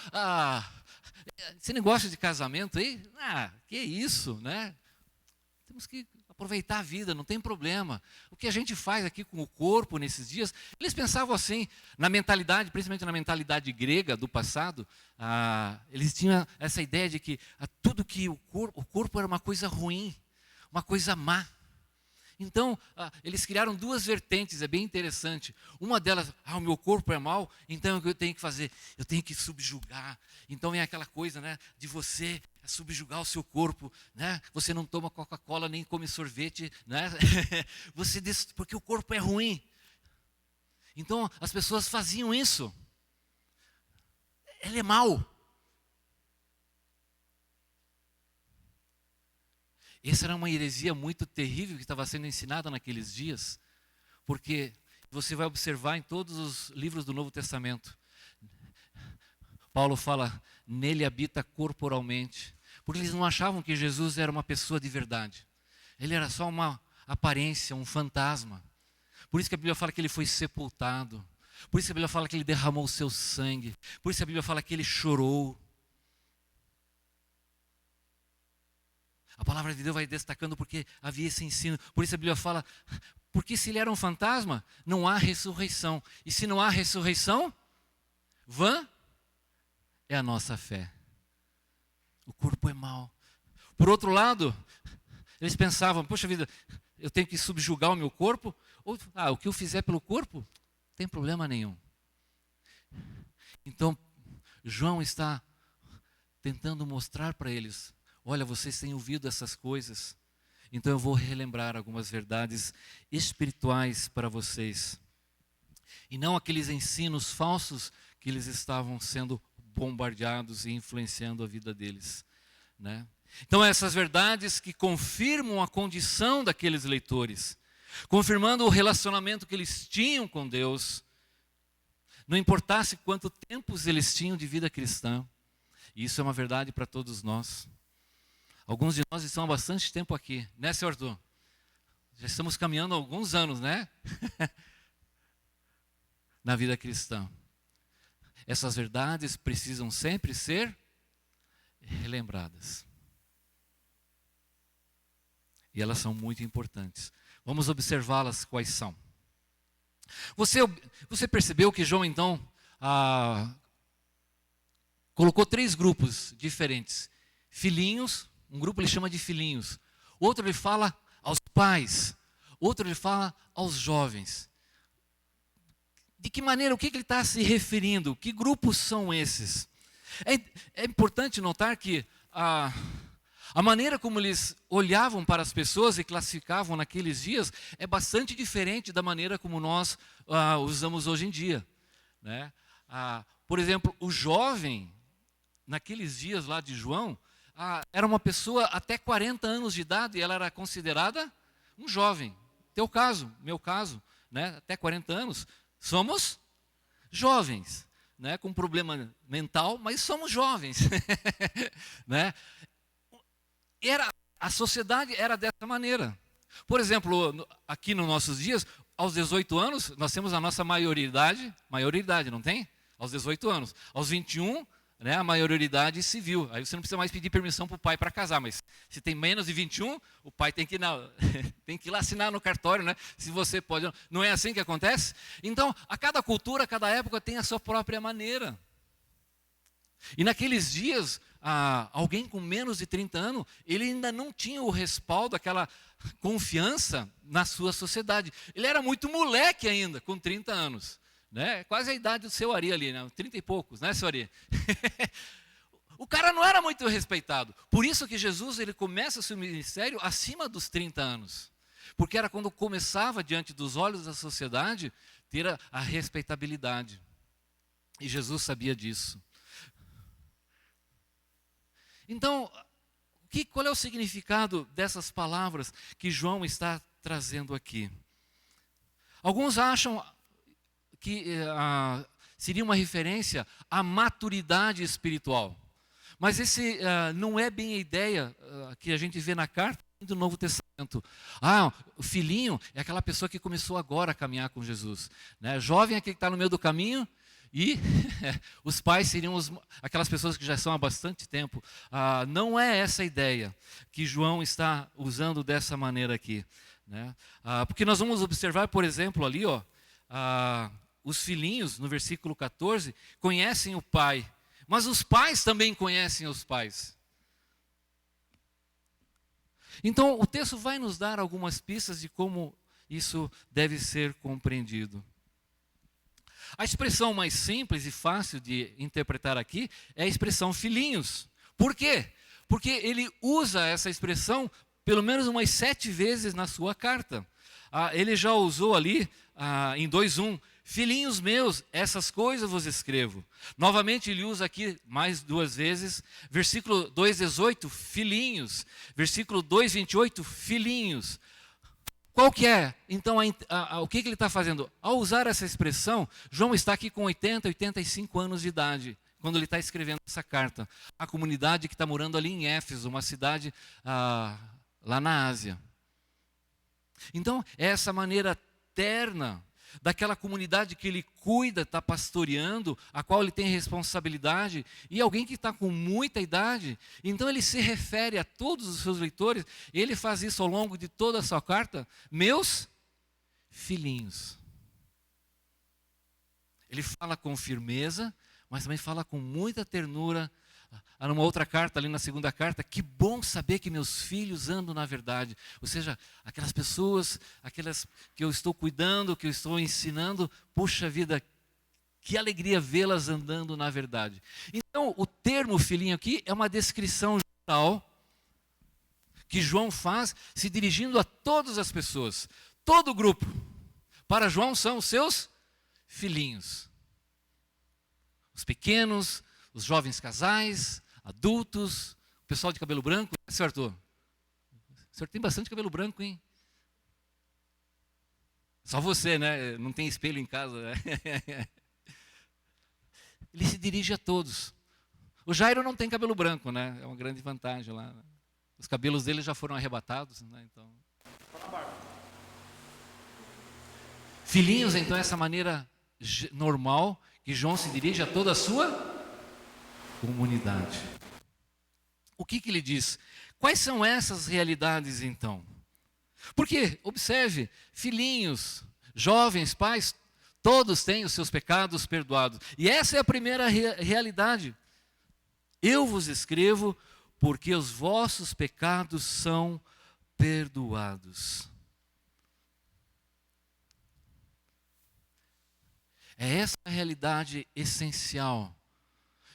esse negócio de casamento aí, que isso, né? Temos que aproveitar a vida, não tem problema. O que a gente faz aqui com o corpo nesses dias, eles pensavam assim, na mentalidade, principalmente na mentalidade grega do passado, eles tinham essa ideia de que tudo que o corpo era uma coisa ruim, uma coisa má. Então, eles criaram 2 vertentes, é bem interessante. Uma delas, o meu corpo é mau, então o que eu tenho que fazer? Eu tenho que subjugar. Então é aquela coisa, né, de você subjugar o seu corpo, né? Você não toma Coca-Cola nem come sorvete, né? Porque o corpo é ruim. Então as pessoas faziam isso. Ele é mau. Essa era uma heresia muito terrível que estava sendo ensinada naqueles dias, porque você vai observar em todos os livros do Novo Testamento, Paulo fala, nele habita corporalmente, porque eles não achavam que Jesus era uma pessoa de verdade, ele era só uma aparência, um fantasma. Por isso que a Bíblia fala que ele foi sepultado, por isso que a Bíblia fala que ele derramou o seu sangue, por isso que a Bíblia fala que ele chorou. A palavra de Deus vai destacando porque havia esse ensino. Por isso a Bíblia fala, porque se ele era um fantasma, não há ressurreição. E se não há ressurreição, vã é a nossa fé. O corpo é mau. Por outro lado, eles pensavam, poxa vida, eu tenho que subjugar o meu corpo? Ou, o que eu fizer pelo corpo, não tem problema nenhum. Então, João está tentando mostrar para eles, olha, vocês têm ouvido essas coisas, então eu vou relembrar algumas verdades espirituais para vocês. E não aqueles ensinos falsos que eles estavam sendo bombardeados e influenciando a vida deles, né? Então essas verdades que confirmam a condição daqueles leitores, confirmando o relacionamento que eles tinham com Deus, não importasse quanto tempo eles tinham de vida cristã, e isso é uma verdade para todos nós. Alguns de nós estão há bastante tempo aqui, né, senhor Arthur? Já estamos caminhando há alguns anos, né? Na vida cristã. Essas verdades precisam sempre ser relembradas. E elas são muito importantes. Vamos observá-las quais são. Você percebeu que João, então, colocou 3 grupos diferentes. Filhinhos, um grupo ele chama de filhinhos. Outro ele fala aos pais. Outro ele fala aos jovens. De que maneira, o que ele está se referindo? Que grupos são esses? É importante notar que a maneira como eles olhavam para as pessoas e classificavam naqueles dias é bastante diferente da maneira como nós usamos hoje em dia, né? Por exemplo, o jovem, naqueles dias lá de João, era uma pessoa até 40 anos de idade e ela era considerada um jovem. Teu caso, meu caso, né? Até 40 anos, somos jovens, né? Com problema mental, mas somos jovens. Né? A sociedade era dessa maneira. Por exemplo, aqui nos nossos dias, aos 18 anos, nós temos a nossa maioridade, não tem? Aos 18 anos. Aos 21, né, a maioridade civil. Aí você não precisa mais pedir permissão para o pai para casar, mas se tem menos de 21, o pai tem que ir lá assinar no cartório, né? Se você pode. Não é assim que acontece? Então, a cada cultura, a cada época tem a sua própria maneira. E naqueles dias, alguém com menos de 30 anos, ele ainda não tinha o respaldo, aquela confiança na sua sociedade. Ele era muito moleque ainda, com 30 anos. Né? Quase a idade do seu Ari ali, né? 30 e poucos, né, seu Ari? O cara não era muito respeitado. Por isso que Jesus ele começa o seu ministério acima dos 30 anos. Porque era quando começava, diante dos olhos da sociedade, ter a respeitabilidade. E Jesus sabia disso. Então, qual é o significado dessas palavras que João está trazendo aqui? Alguns acham que seria uma referência à maturidade espiritual. Mas esse não é bem a ideia que a gente vê na carta do Novo Testamento. O filhinho é aquela pessoa que começou agora a caminhar com Jesus. Né? Jovem é aquele que está no meio do caminho, e os pais seriam aquelas pessoas que já são há bastante tempo. Não é essa a ideia que João está usando dessa maneira aqui. Né? Porque nós vamos observar, por exemplo, ali, os filhinhos, no versículo 14, conhecem o pai. Mas os pais também conhecem os pais. Então, o texto vai nos dar algumas pistas de como isso deve ser compreendido. A expressão mais simples e fácil de interpretar aqui é a expressão filhinhos. Por quê? Porque ele usa essa expressão pelo menos umas 7 vezes na sua carta. Ele já usou ali em 2:1, filhinhos meus, essas coisas vos escrevo. Novamente ele usa aqui mais 2 vezes, versículo 2:18, filhinhos. Versículo 2:28, filhinhos. Qual que é, então, o que ele está fazendo? Ao usar essa expressão, João está aqui com 80, 85 anos de idade, quando ele está escrevendo essa carta. A comunidade que está morando ali em Éfeso, uma cidade lá na Ásia. Então, é essa maneira terna daquela comunidade que ele cuida, está pastoreando, a qual ele tem responsabilidade, e alguém que está com muita idade. Então ele se refere a todos os seus leitores, ele faz isso ao longo de toda a sua carta, meus filhinhos. Ele fala com firmeza, mas também fala com muita ternura. Numa outra carta, ali na segunda carta, que bom saber que meus filhos andam na verdade. Ou seja, aquelas pessoas, aquelas que eu estou cuidando, que eu estou ensinando, puxa vida, que alegria vê-las andando na verdade. Então, o termo filhinho aqui é uma descrição geral que João faz se dirigindo a todas as pessoas. Todo o grupo, para João, são os seus filhinhos. Os pequenos, os jovens casais, adultos, o pessoal de cabelo branco. Senhor Arthur, o senhor tem bastante cabelo branco, hein? Só você, né? Não tem espelho em casa, né? Ele se dirige a todos. O Jairo não tem cabelo branco, né? É uma grande vantagem lá. Os cabelos dele já foram arrebatados, né? Então, filhinhos, então, é essa maneira normal que João se dirige a toda a sua comunidade. O que ele diz? Quais são essas realidades então? Porque, observe, filhinhos, jovens, pais, todos têm os seus pecados perdoados. E essa é a primeira realidade. Eu vos escrevo porque os vossos pecados são perdoados. É essa a realidade essencial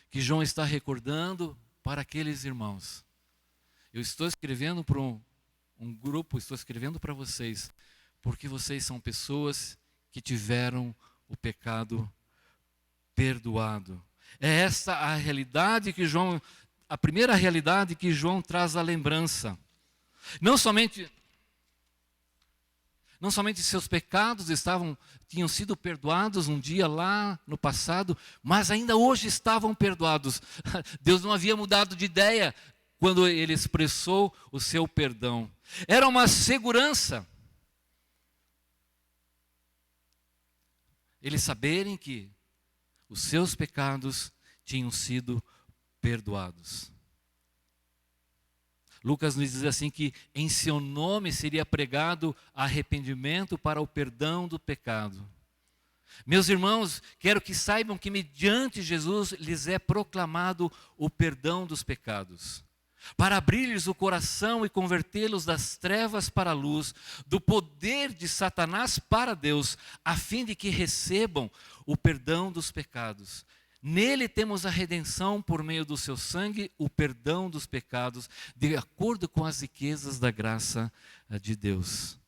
que João está recordando para aqueles irmãos. Eu estou escrevendo para um grupo, estou escrevendo para vocês, porque vocês são pessoas que tiveram o pecado perdoado. É essa a realidade que João, a primeira realidade que João traz à lembrança. Não somente seus pecados tinham sido perdoados um dia lá no passado, mas ainda hoje estavam perdoados. Deus não havia mudado de ideia quando ele expressou o seu perdão. Era uma segurança. Eles saberem que os seus pecados tinham sido perdoados. Lucas nos diz assim que em seu nome seria pregado arrependimento para o perdão do pecado. Meus irmãos, quero que saibam que mediante Jesus lhes é proclamado o perdão dos pecados, para abrir-lhes o coração e convertê-los das trevas para a luz, do poder de Satanás para Deus, a fim de que recebam o perdão dos pecados. Nele temos a redenção por meio do seu sangue, o perdão dos pecados, de acordo com as riquezas da graça de Deus.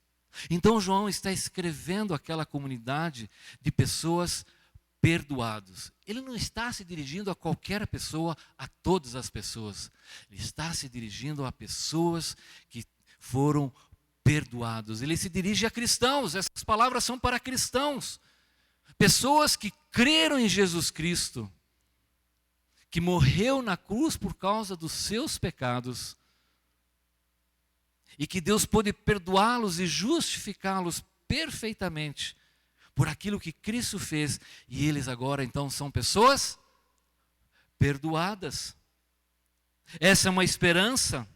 Então João está escrevendo àquela comunidade de pessoas perdoados. Ele não está se dirigindo a qualquer pessoa, a todas as pessoas. Ele está se dirigindo a pessoas que foram perdoados. Ele se dirige a cristãos. Essas palavras são para cristãos. Pessoas que creram em Jesus Cristo, que morreu na cruz por causa dos seus pecados, e que Deus pôde perdoá-los e justificá-los perfeitamente por aquilo que Cristo fez, e eles agora então são pessoas perdoadas. Essa é uma esperança.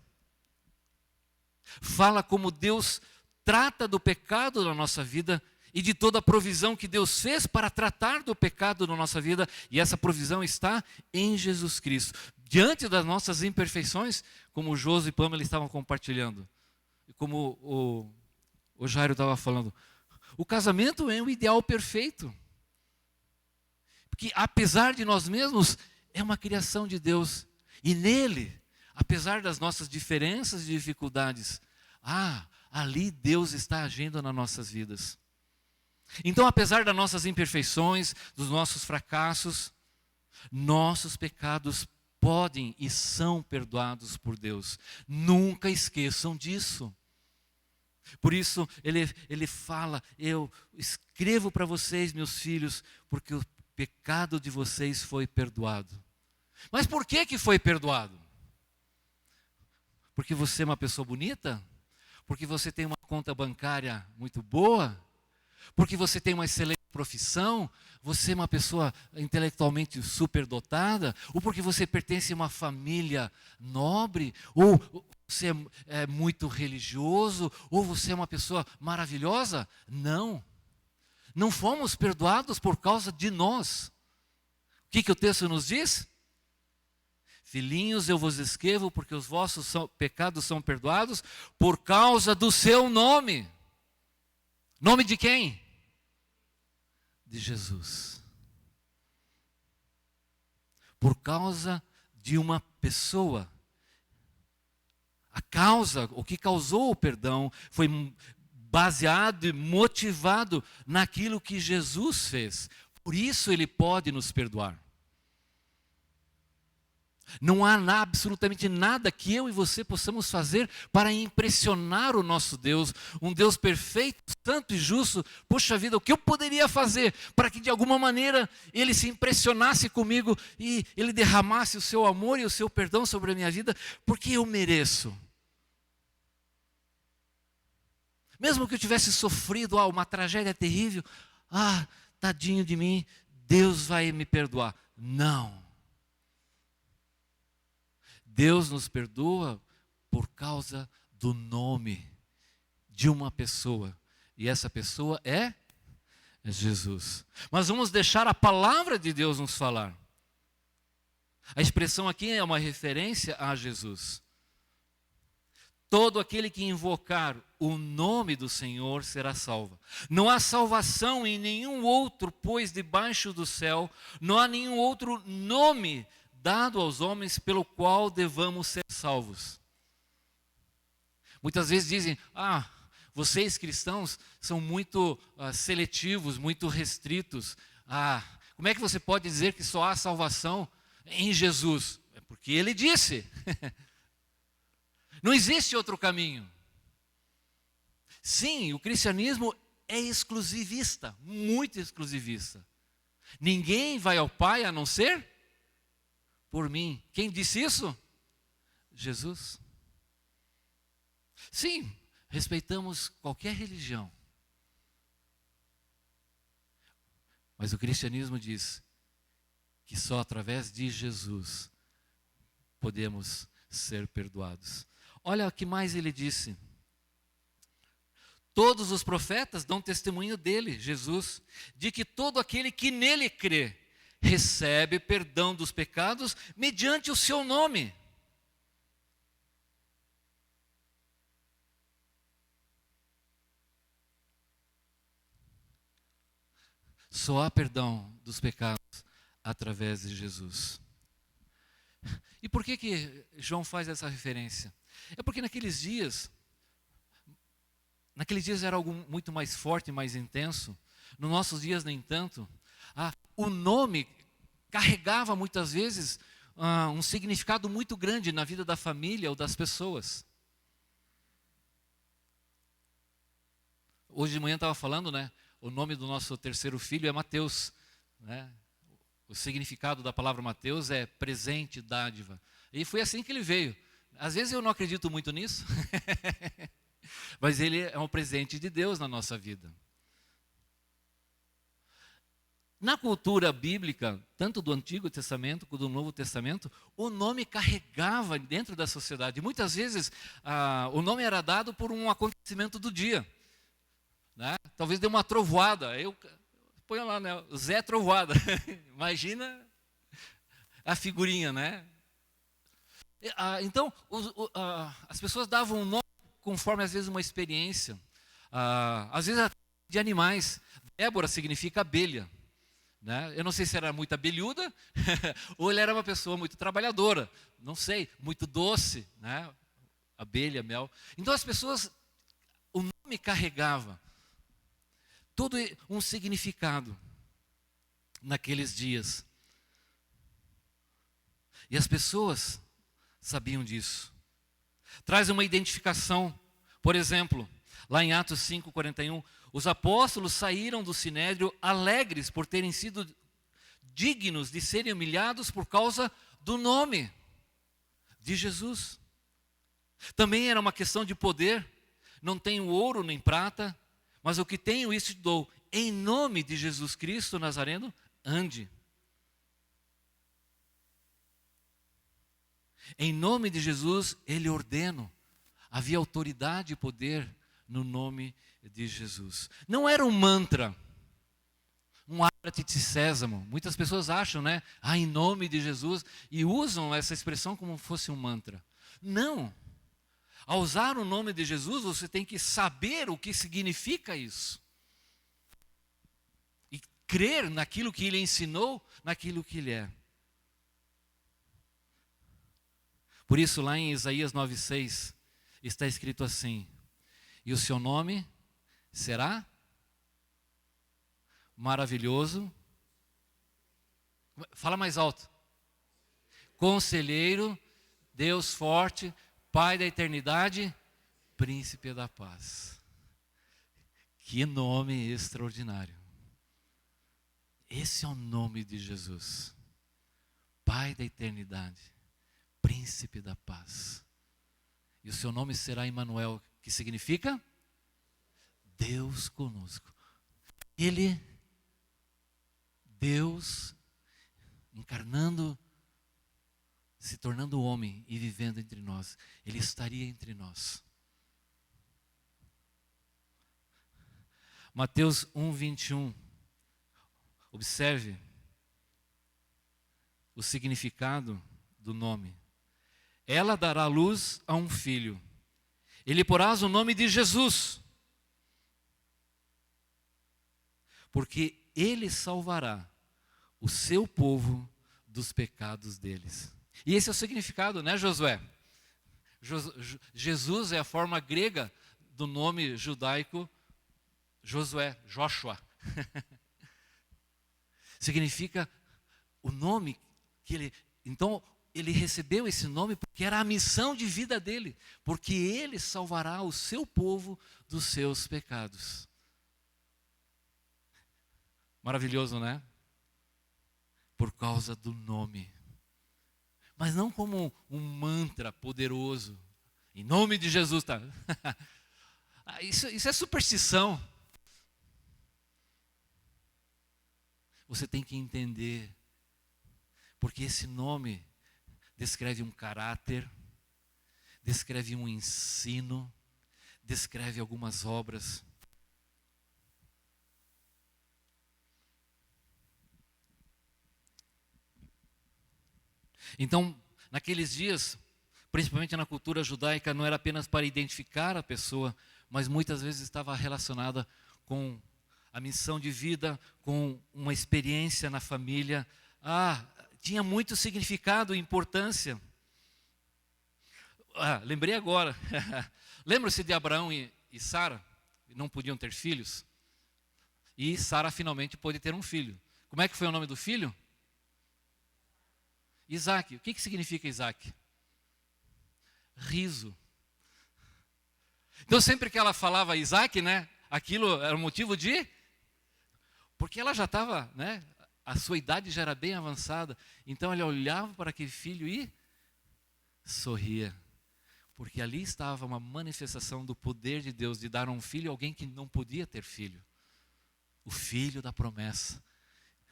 Fala como Deus trata do pecado na nossa vida e de toda a provisão que Deus fez para tratar do pecado na nossa vida, e essa provisão está em Jesus Cristo. Diante das nossas imperfeições, como o Josi e Pamela estavam compartilhando, e como o Jairo estava falando, o casamento é um ideal perfeito. Porque apesar de nós mesmos, é uma criação de Deus. E nele, apesar das nossas diferenças e dificuldades, ali Deus está agindo nas nossas vidas. Então, apesar das nossas imperfeições, dos nossos fracassos, nossos pecados podem e são perdoados por Deus. Nunca esqueçam disso. Por isso, ele fala, eu escrevo para vocês, meus filhos, porque o pecado de vocês foi perdoado. Mas por que foi perdoado? Porque você é uma pessoa bonita? Porque você tem uma conta bancária muito boa? Porque você tem uma excelente profissão? Você é uma pessoa intelectualmente superdotada? Ou porque você pertence a uma família nobre? Ou você é muito religioso? Ou você é uma pessoa maravilhosa? Não. Não fomos perdoados por causa de nós. O que o texto nos diz? Filhinhos, eu vos escrevo porque os vossos pecados são perdoados por causa do seu nome. Nome de quem? De Jesus. Por causa de uma pessoa. A causa, o que causou o perdão, foi baseado e motivado naquilo que Jesus fez. Por isso ele pode nos perdoar. Não há absolutamente nada que eu e você possamos fazer para impressionar o nosso Deus, um Deus perfeito, santo e justo. Poxa vida, o que eu poderia fazer para que de alguma maneira Ele se impressionasse comigo e Ele derramasse o seu amor e o seu perdão sobre a minha vida, porque eu mereço. Mesmo que eu tivesse sofrido uma tragédia terrível, tadinho de mim, Deus vai me perdoar. Não. Deus nos perdoa por causa do nome de uma pessoa. E essa pessoa é Jesus. Mas vamos deixar a palavra de Deus nos falar. A expressão aqui é uma referência a Jesus. Todo aquele que invocar o nome do Senhor será salvo. Não há salvação em nenhum outro, pois debaixo do céu não há nenhum outro nome dado aos homens pelo qual devamos ser salvos. Muitas vezes dizem, vocês cristãos são muito seletivos, muito restritos. Como é que você pode dizer que só há salvação em Jesus? É porque Ele disse. Não existe outro caminho. Sim, o cristianismo é exclusivista, muito exclusivista. Ninguém vai ao Pai a não ser por mim. Quem disse isso? Jesus. Sim, respeitamos qualquer religião. Mas o cristianismo diz que só através de Jesus podemos ser perdoados. Olha o que mais ele disse. Todos os profetas dão testemunho dele, Jesus, de que todo aquele que nele crê recebe perdão dos pecados mediante o seu nome. Só há perdão dos pecados através de Jesus. E por que João faz essa referência? É porque naqueles dias era algo muito mais forte, mais intenso. Nos nossos dias, nem tanto. O nome carregava muitas vezes um significado muito grande na vida da família ou das pessoas. Hoje de manhã estava falando, né? O nome do nosso terceiro filho é Mateus, né? O significado da palavra Mateus é presente, dádiva. E foi assim que ele veio. Às vezes eu não acredito muito nisso, mas ele é um presente de Deus na nossa vida. Na cultura bíblica, tanto do Antigo Testamento como do Novo Testamento, o nome carregava dentro da sociedade. Muitas vezes o nome era dado por um acontecimento do dia. Né? Talvez dê uma trovoada. Põe lá, né? Zé Trovoada. Imagina a figurinha, né? Então, as pessoas davam um nome conforme, às vezes, uma experiência. Às vezes, de animais. Débora significa abelha. Né? Eu não sei se era muito abelhuda ou ele era uma pessoa muito trabalhadora. Não sei, muito doce. Né? Abelha, mel. Então, as pessoas, o nome carregava todo um significado naqueles dias. E as pessoas sabiam disso. Traz uma identificação. Por exemplo, lá em Atos 5:41, os apóstolos saíram do sinédrio alegres por terem sido dignos de serem humilhados por causa do nome de Jesus. Também era uma questão de poder. Não tenho ouro nem prata, mas o que tenho, isso te dou. Em nome de Jesus Cristo Nazareno, ande. Em nome de Jesus, ele ordena. Havia autoridade e poder no nome de Jesus. Não era um mantra, um ábrate sésamo. Muitas pessoas acham, né? Em nome de Jesus, e usam essa expressão como fosse um mantra. Não. Ao usar o nome de Jesus, você tem que saber o que significa isso. E crer naquilo que ele ensinou, naquilo que ele é. Por isso, lá em Isaías 9:6, está escrito assim: e o seu nome será maravilhoso. Fala mais alto. Conselheiro, Deus forte, Pai da eternidade, Príncipe da paz. Que nome extraordinário. Esse é o nome de Jesus. Pai da eternidade, Príncipe da paz. E o seu nome será Emanuel, que significa Deus conosco. Ele, Deus, encarnando, se tornando homem e vivendo entre nós. Ele estaria entre nós. Mateus 1:21. Observe o significado do nome. Ela dará luz a um filho. Ele porás o nome de Jesus, porque ele salvará o seu povo dos pecados deles. E esse é o significado, né, Josué? Jesus é a forma grega do nome judaico Josué, Joshua. Significa o nome que ele... Então, ele recebeu esse nome porque era a missão de vida dele. Porque ele salvará o seu povo dos seus pecados. Maravilhoso, né? Por causa do nome. Mas não como um mantra poderoso. Em nome de Jesus, tá? Isso é superstição. Você tem que entender. Porque esse nome descreve um caráter, descreve um ensino, descreve algumas obras. Então, naqueles dias, principalmente na cultura judaica, não era apenas para identificar a pessoa, mas muitas vezes estava relacionada com a missão de vida, com uma experiência na família. Tinha muito significado e importância. Lembrei agora. Lembra-se de Abraão e Sara? Não podiam ter filhos. E Sara finalmente pôde ter um filho. Como é que foi o nome do filho? Isaac. O que significa Isaac? Riso. Então sempre que ela falava Isaac, né, aquilo era um motivo de... Porque ela já estava, né, a sua idade já era bem avançada. Então ela olhava para aquele filho e sorria. Porque ali estava uma manifestação do poder de Deus de dar um filho a alguém que não podia ter filho. O filho da promessa.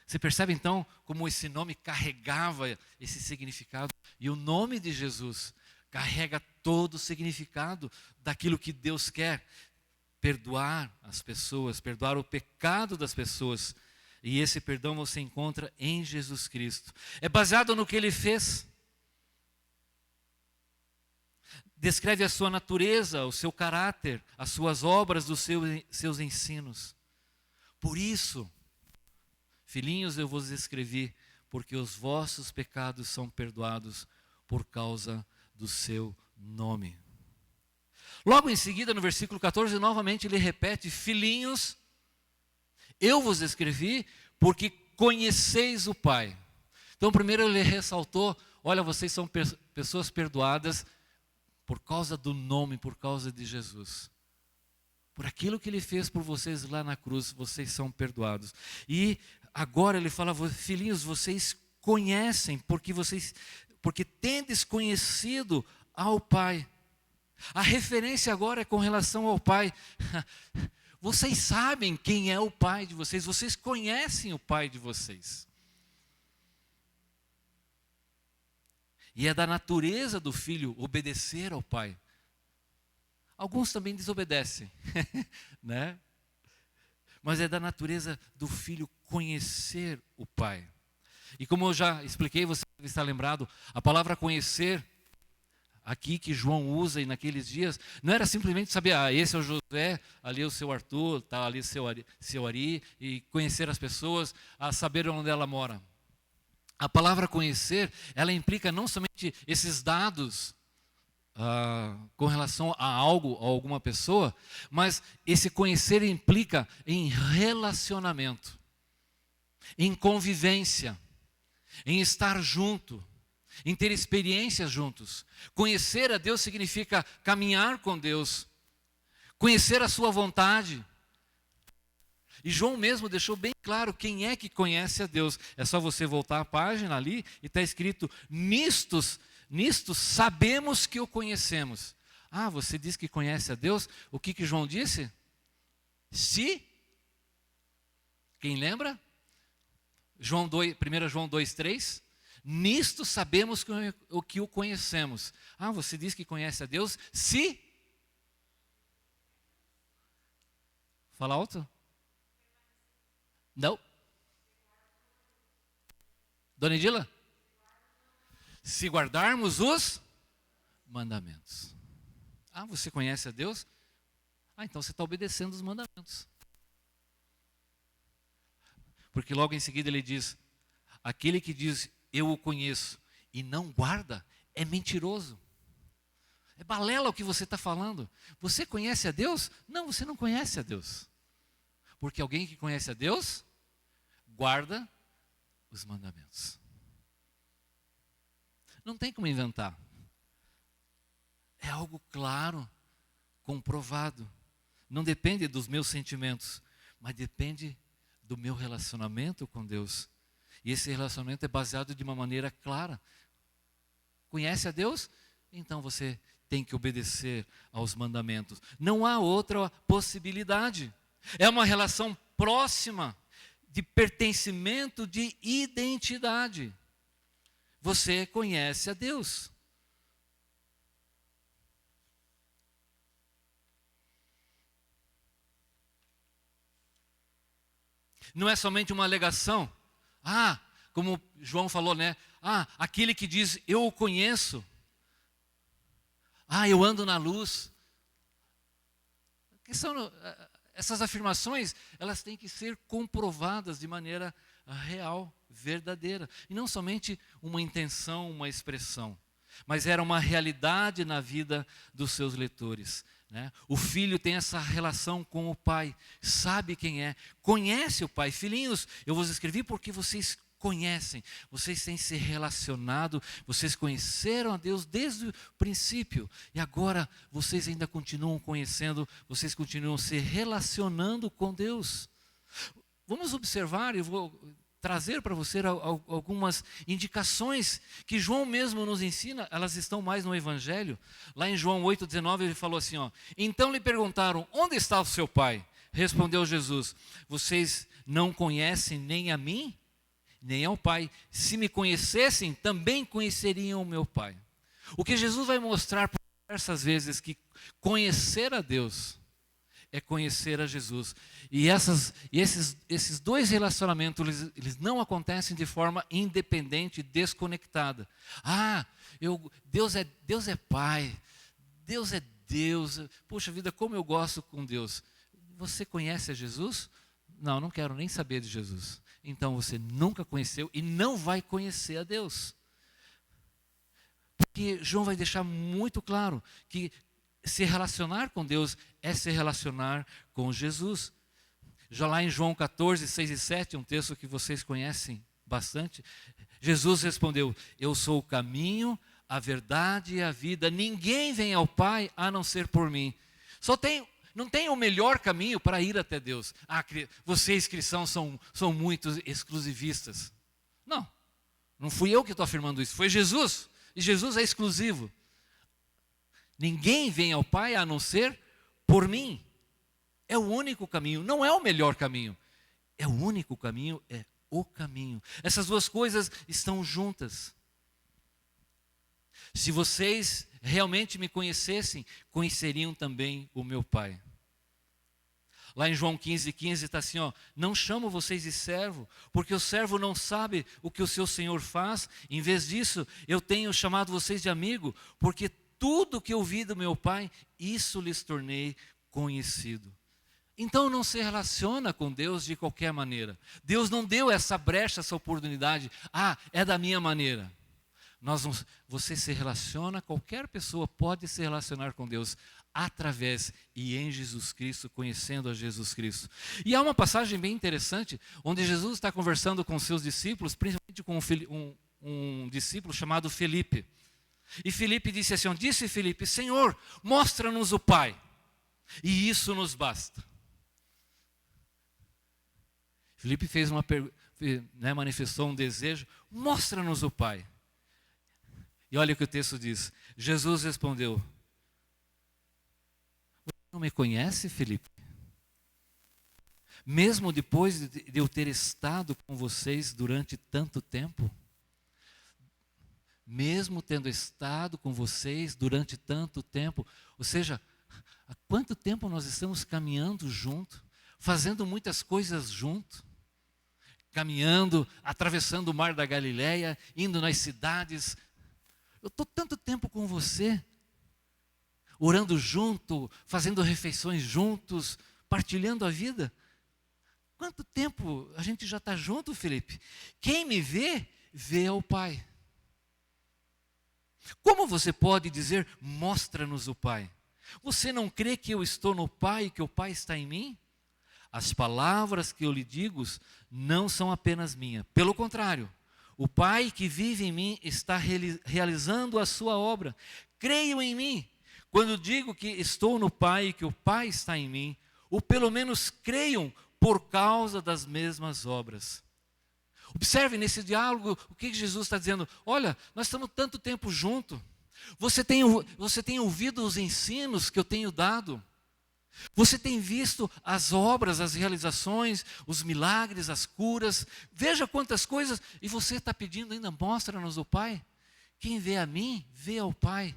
Você percebe então como esse nome carregava esse significado? E o nome de Jesus carrega todo o significado daquilo que Deus quer. Perdoar as pessoas, perdoar o pecado das pessoas. E esse perdão você encontra em Jesus Cristo. É baseado no que Ele fez. Descreve a sua natureza, o seu caráter, as suas obras, os seus ensinos. Por isso, filhinhos, eu vos escrevi, porque os vossos pecados são perdoados por causa do seu nome. Logo em seguida, no versículo 14, novamente ele repete: filhinhos, eu vos escrevi, porque conheceis o Pai. Então, primeiro ele ressaltou: olha, vocês são pessoas perdoadas por causa do nome, por causa de Jesus. Por aquilo que Ele fez por vocês lá na cruz, vocês são perdoados. E agora Ele fala: filhinhos, vocês conhecem, porque tendes conhecido ao Pai. A referência agora é com relação ao Pai. Vocês sabem quem é o Pai de vocês, vocês conhecem o Pai de vocês. E é da natureza do filho obedecer ao pai. Alguns também desobedecem, né? Mas é da natureza do filho conhecer o pai. E como eu já expliquei, você deve estar lembrado, a palavra conhecer, aqui que João usa e naqueles dias, não era simplesmente saber, esse é o José, ali é o seu Arthur, tá ali seu Ari, e conhecer as pessoas, a saber onde ela mora. A palavra conhecer, ela implica não somente esses dados com relação a algo, a alguma pessoa, mas esse conhecer implica em relacionamento, em convivência, em estar junto, em ter experiências juntos. Conhecer a Deus significa caminhar com Deus, conhecer a sua vontade. E João mesmo deixou bem claro quem é que conhece a Deus. É só você voltar a página ali e está escrito: nisto sabemos que o conhecemos. Você diz que conhece a Deus? O que João disse? Quem lembra? 1 João 2,3. Nisto sabemos que o conhecemos. Você diz que conhece a Deus? Se... Fala alto. Não. Dona Edila? Se guardarmos os mandamentos. Você conhece a Deus? Então você está obedecendo os mandamentos. Porque logo em seguida ele diz: aquele que diz eu o conheço e não guarda é mentiroso. É balela o que você está falando. Você conhece a Deus? Não, você não conhece a Deus. Porque alguém que conhece a Deus, guarda os mandamentos. Não tem como inventar. É algo claro, comprovado. Não depende dos meus sentimentos, mas depende do meu relacionamento com Deus. E esse relacionamento é baseado de uma maneira clara. Conhece a Deus? Então você tem que obedecer aos mandamentos. Não há outra possibilidade. É uma relação próxima de pertencimento, de identidade. Você conhece a Deus. Não é somente uma alegação. como João falou, né? Aquele que diz, eu o conheço. Eu ando na luz. Essas afirmações, elas têm que ser comprovadas de maneira real, verdadeira. E não somente uma intenção, uma expressão, mas era uma realidade na vida dos seus leitores, né? O filho tem essa relação com o pai, sabe quem é, conhece o pai. Filhinhos, eu vos escrevi porque vocês conhecem, vocês têm se relacionado, vocês conheceram a Deus desde o princípio, e agora vocês ainda continuam conhecendo, vocês continuam se relacionando com Deus. Vamos observar, eu vou trazer para você algumas indicações que João mesmo nos ensina, elas estão mais no Evangelho. Lá em João 8,19 ele falou assim, então lhe perguntaram, onde está o seu pai? Respondeu Jesus, vocês não conhecem nem a mim, nem ao Pai. Se me conhecessem, também conheceriam o meu Pai. O que Jesus vai mostrar por diversas vezes, que conhecer a Deus é conhecer a Jesus. E esses dois relacionamentos, eles não acontecem de forma independente, desconectada. Deus é Pai, Deus é Deus. Puxa vida, como eu gosto com Deus. Você conhece a Jesus? Não quero nem saber de Jesus. Então você nunca conheceu e não vai conhecer a Deus. Porque João vai deixar muito claro que se relacionar com Deus é se relacionar com Jesus. Já lá em João 14, 6 e 7, um texto que vocês conhecem bastante, Jesus respondeu, eu sou o caminho, a verdade e a vida. Ninguém vem ao Pai a não ser por mim. Não tem o melhor caminho para ir até Deus. Vocês cristãos são muito exclusivistas. Não fui eu que estou afirmando isso, foi Jesus. E Jesus é exclusivo. Ninguém vem ao Pai a não ser por mim. É o único caminho, não é o melhor caminho. É o único caminho, é o caminho. Essas duas coisas estão juntas. Se vocês realmente me conhecessem, conheceriam também o meu Pai. Lá em João 15:15 está assim, não chamo vocês de servo, porque o servo não sabe o que o seu Senhor faz. Em vez disso, eu tenho chamado vocês de amigo, porque tudo que eu ouvi do meu Pai, isso lhes tornei conhecido. Então não se relaciona com Deus de qualquer maneira. Deus não deu essa brecha, essa oportunidade. É da minha maneira. Você se relaciona, qualquer pessoa pode se relacionar com Deus através e em Jesus Cristo, conhecendo a Jesus Cristo. E há uma passagem bem interessante, onde Jesus está conversando com seus discípulos, principalmente com um discípulo chamado Felipe. E Felipe disse assim, disse Felipe, Senhor, mostra-nos o Pai, e isso nos basta. Felipe fez manifestou um desejo, mostra-nos o Pai. E olha o que o texto diz, Jesus respondeu, você não me conhece, Felipe? Mesmo depois de eu ter estado com vocês durante tanto tempo? Mesmo tendo estado com vocês durante tanto tempo, ou seja, há quanto tempo nós estamos caminhando junto, fazendo muitas coisas junto, caminhando, atravessando o mar da Galileia, indo nas cidades. Eu estou tanto tempo com você, orando junto, fazendo refeições juntos, partilhando a vida. Quanto tempo a gente já está junto, Felipe? Quem me vê, vê ao Pai. Como você pode dizer, mostra-nos o Pai? Você não crê que eu estou no Pai e que o Pai está em mim? As palavras que eu lhe digo não são apenas minhas. Pelo contrário, o Pai que vive em mim está realizando a sua obra. Creiam em mim. Quando digo que estou no Pai e que o Pai está em mim, ou pelo menos creiam por causa das mesmas obras. Observe nesse diálogo o que Jesus está dizendo. Olha, nós estamos tanto tempo juntos. Você tem ouvido os ensinos que eu tenho dado. Você tem visto as obras, as realizações, os milagres, as curas. Veja quantas coisas. E você está pedindo ainda, mostra-nos o Pai. Quem vê a mim, vê ao Pai.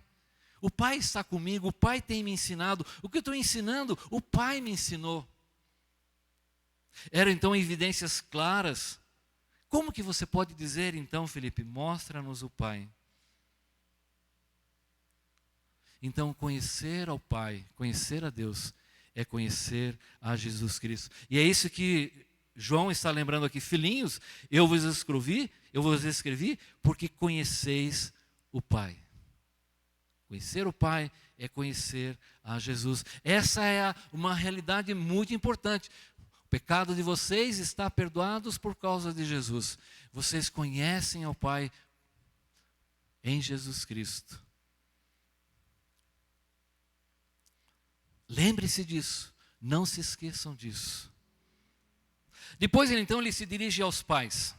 O Pai está comigo, o Pai tem me ensinado. O que eu estou ensinando, o Pai me ensinou. Eram então evidências claras Como que você pode dizer então, Felipe, mostra-nos o Pai? Então, conhecer ao Pai, conhecer a Deus, é conhecer a Jesus Cristo. E é isso que João está lembrando aqui. Filhinhos, eu vos escrevi porque conheceis o Pai. Conhecer o Pai é conhecer a Jesus. Essa é uma realidade muito importante. O pecado de vocês está perdoado por causa de Jesus. Vocês conhecem ao Pai em Jesus Cristo. Lembre-se disso, não se esqueçam disso. Depois ele se dirige aos pais.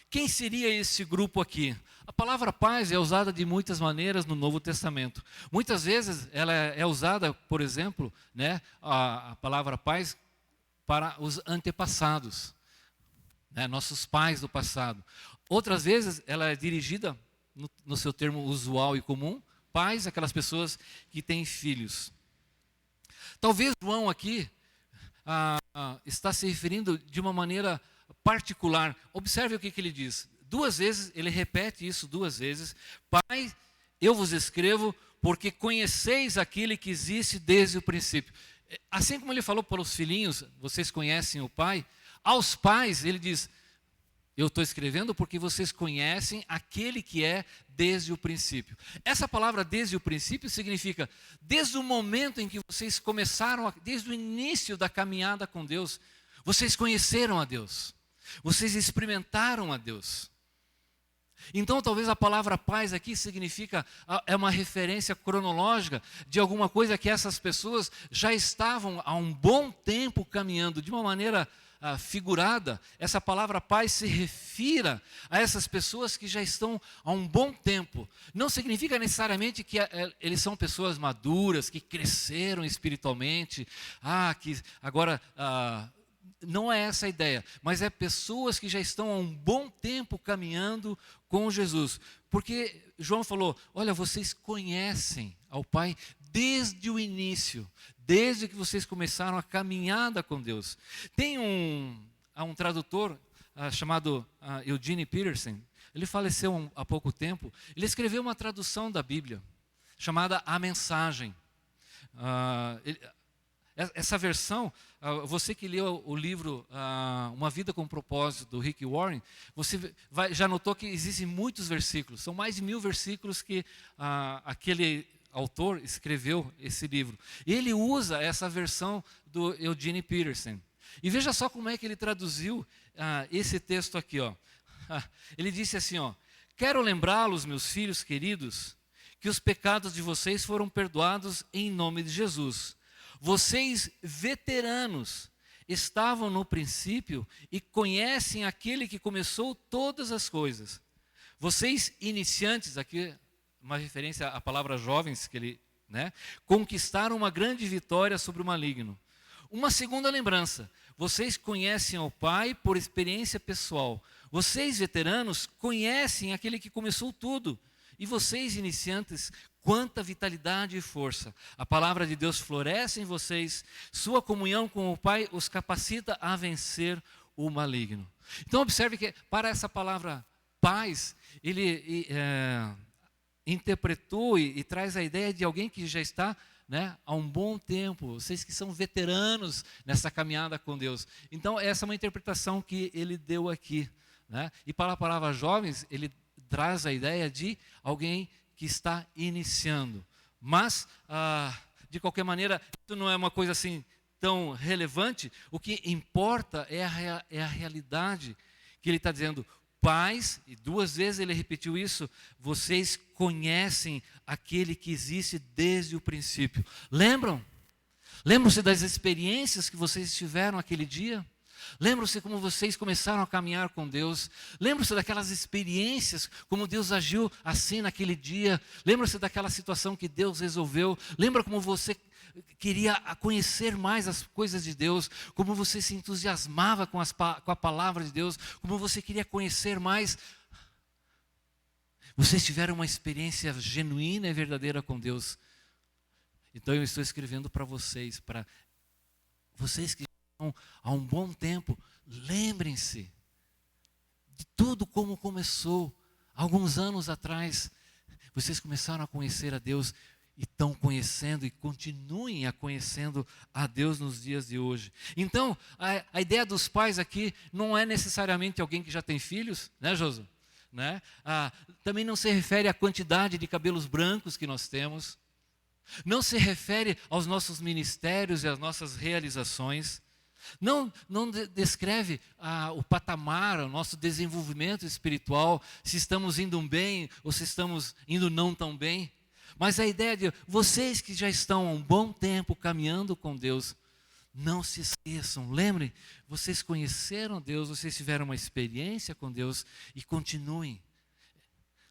Quem seria esse grupo aqui? A palavra pais é usada de muitas maneiras no Novo Testamento. Muitas vezes ela é usada, por exemplo, né, a palavra pais para os antepassados, né, nossos pais do passado. Outras vezes ela é dirigida, no seu termo usual e comum, pais, aquelas pessoas que têm filhos. Talvez João aqui está se referindo de uma maneira particular. Observe o que ele diz. 2 vezes, ele repete isso 2 vezes. Pai, eu vos escrevo porque conheceis aquele que existe desde o princípio. Assim como ele falou para os filhinhos, vocês conhecem o Pai. Aos pais, ele diz, eu estou escrevendo porque vocês conhecem aquele que é desde o princípio. Essa palavra desde o princípio significa desde o momento em que vocês começaram, desde o início da caminhada com Deus, vocês conheceram a Deus. Vocês experimentaram a Deus. Então talvez a palavra paz aqui significa, é uma referência cronológica de alguma coisa que essas pessoas já estavam há um bom tempo caminhando de uma maneira figurada. Essa palavra paz se refira a essas pessoas que já estão há um bom tempo. Não significa necessariamente que eles são pessoas maduras, que cresceram espiritualmente, que agora não é essa a ideia, mas é pessoas que já estão há um bom tempo caminhando com Jesus. Porque João falou, olha, vocês conhecem ao Pai desde o início, desde que vocês começaram a caminhada com Deus. Tem um tradutor chamado Eugene Peterson, ele faleceu há pouco tempo, ele escreveu uma tradução da Bíblia, chamada A Mensagem. Essa versão, você que leu o livro Uma Vida com Propósito, do Rick Warren, você já notou que existem muitos versículos, são mais de 1000 versículos que aquele autor escreveu esse livro. Ele usa essa versão do Eugene Peterson. E veja só como é que ele traduziu esse texto aqui. Ele disse assim, quero lembrá-los, meus filhos queridos, que os pecados de vocês foram perdoados em nome de Jesus. Vocês, veteranos, estavam no princípio e conhecem aquele que começou todas as coisas. Vocês, iniciantes, aqui uma referência à palavra jovens, que ele, conquistaram uma grande vitória sobre o maligno. Uma segunda lembrança, vocês conhecem o Pai por experiência pessoal. Vocês, veteranos, conhecem aquele que começou tudo. E vocês, iniciantes, quanta vitalidade e força. A palavra de Deus floresce em vocês, sua comunhão com o Pai os capacita a vencer o maligno. Então observe que para essa palavra paz, ele interpretou e traz a ideia de alguém que já está há um bom tempo, vocês que são veteranos nessa caminhada com Deus. Então essa é uma interpretação que ele deu aqui. E para a palavra jovens, ele traz a ideia de alguém que está iniciando. Mas, de qualquer maneira, isso não é uma coisa assim tão relevante. O que importa é a realidade que ele está dizendo. Pais, e 2 vezes ele repetiu isso, vocês conhecem aquele que existe desde o princípio. Lembram-se das experiências que vocês tiveram aquele dia? Lembram-se como vocês começaram a caminhar com Deus? Lembram-se daquelas experiências, como Deus agiu assim naquele dia? Lembram-se daquela situação que Deus resolveu? Lembra como você queria conhecer mais as coisas de Deus? Como você se entusiasmava com a palavra de Deus? Como você queria conhecer mais? Vocês tiveram uma experiência genuína e verdadeira com Deus. Então eu estou escrevendo para vocês que há um bom tempo lembrem-se de tudo como começou. Alguns anos atrás, vocês começaram a conhecer a Deus e estão conhecendo e continuem a conhecendo a Deus nos dias de hoje. Então, a ideia dos pais aqui não é necessariamente alguém que já tem filhos, né, Josué? Né? Também não se refere à quantidade de cabelos brancos que nós temos, não se refere aos nossos ministérios e às nossas realizações, não descreve o patamar, o nosso desenvolvimento espiritual, se estamos indo bem ou se estamos indo não tão bem. Mas a ideia de vocês que já estão há um bom tempo caminhando com Deus, não se esqueçam, lembrem, vocês conheceram Deus, vocês tiveram uma experiência com Deus e continuem.